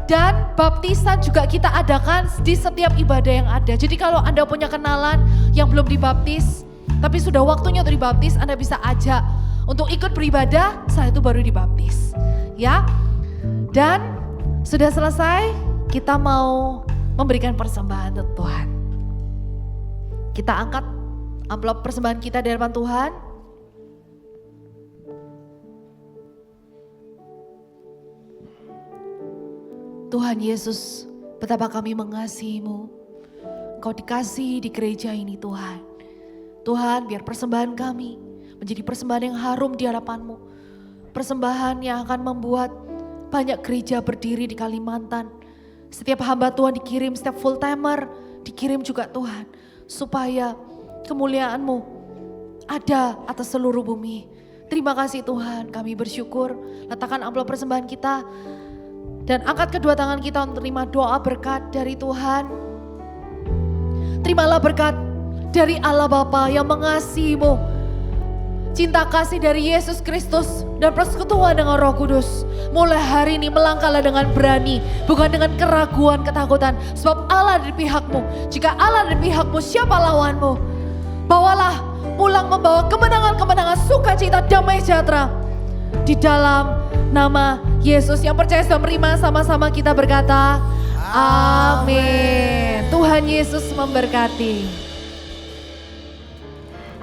Dan baptisan juga kita adakan di setiap ibadah yang ada. Jadi kalau Anda punya kenalan yang belum dibaptis, tapi sudah waktunya untuk dibaptis, Anda bisa ajak untuk ikut beribadah, setelah itu baru dibaptis. Ya, dan sudah selesai, kita mau memberikan persembahan untuk Tuhan. Kita angkat amplop persembahan kita di hadapan Tuhan. Tuhan Yesus, betapa kami mengasihi-Mu. Engkau dikasihi di gereja ini Tuhan. Tuhan, biar persembahan kami menjadi persembahan yang harum di hadapan-Mu. Persembahan yang akan membuat banyak gereja berdiri di Kalimantan. Setiap hamba Tuhan dikirim, setiap full timer dikirim juga Tuhan. Supaya kemuliaan-Mu ada atas seluruh bumi. Terima kasih Tuhan, kami bersyukur. Letakkan amplop persembahan kita. Dan angkat kedua tangan kita untuk terima doa berkat dari Tuhan. Terimalah berkat dari Allah Bapa yang mengasihi-Mu. Cinta kasih dari Yesus Kristus dan persekutuan dengan Roh Kudus. Mulai hari ini melangkahlah dengan berani, bukan dengan keraguan, ketakutan. Sebab Allah di pihak-Mu. Jika Allah di pihak-Mu, siapa lawanmu? Bawalah pulang membawa kemenangan-kemenangan, sukacita, damai sejahtera. Di dalam nama Yesus. Yang percaya sudah menerima, sama-sama kita berkata amin. Tuhan Yesus memberkati.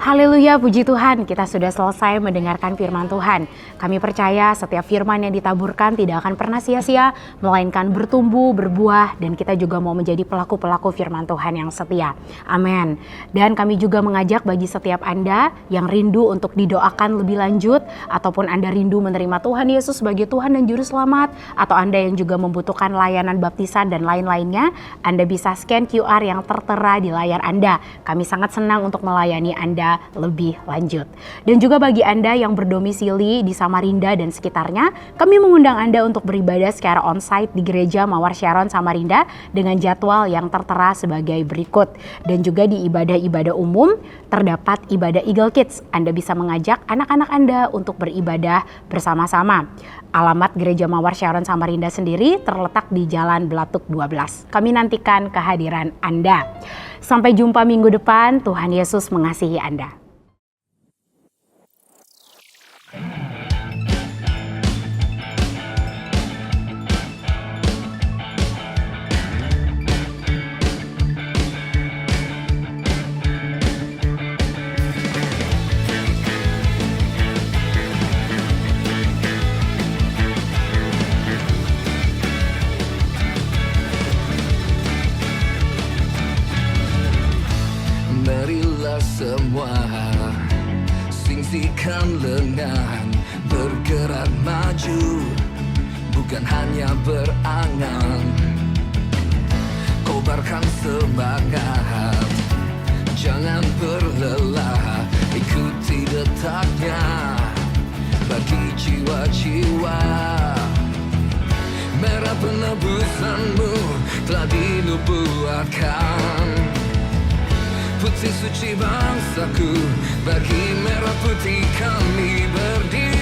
Haleluya, puji Tuhan, kita sudah selesai mendengarkan firman Tuhan. Kami percaya setiap firman yang ditaburkan tidak akan pernah sia-sia, melainkan bertumbuh, berbuah, dan kita juga mau menjadi pelaku-pelaku firman Tuhan yang setia. Amin. Dan kami juga mengajak bagi setiap Anda yang rindu untuk didoakan lebih lanjut, ataupun Anda rindu menerima Tuhan Yesus sebagai Tuhan dan Juru Selamat, atau Anda yang juga membutuhkan layanan baptisan dan lain-lainnya, Anda bisa scan QR yang tertera di layar Anda. Kami sangat senang untuk melayani Anda lebih lanjut. Dan juga bagi Anda yang berdomisili di Samarinda dan sekitarnya, kami mengundang Anda untuk beribadah secara onsite di Gereja Mawar Syaron Samarinda dengan jadwal yang tertera sebagai berikut. Dan juga di ibadah-ibadah umum terdapat ibadah Eagle Kids. Anda bisa mengajak anak-anak Anda untuk beribadah bersama-sama. Alamat Gereja Mawar Syaron Samarinda sendiri terletak di Jalan Belatuk 12. Kami nantikan kehadiran Anda. Sampai jumpa minggu depan, Tuhan Yesus mengasihi Anda. Marilah semua singsikan lengan, bergerak maju, bukan hanya berangan. Kobarkan semangat, jangan berlelah, ikuti detaknya bagi jiwa-jiwa. Merah penebusanmu telah dinubuatkan, putih suci bangsaku, bagi merah putih kami berdiri.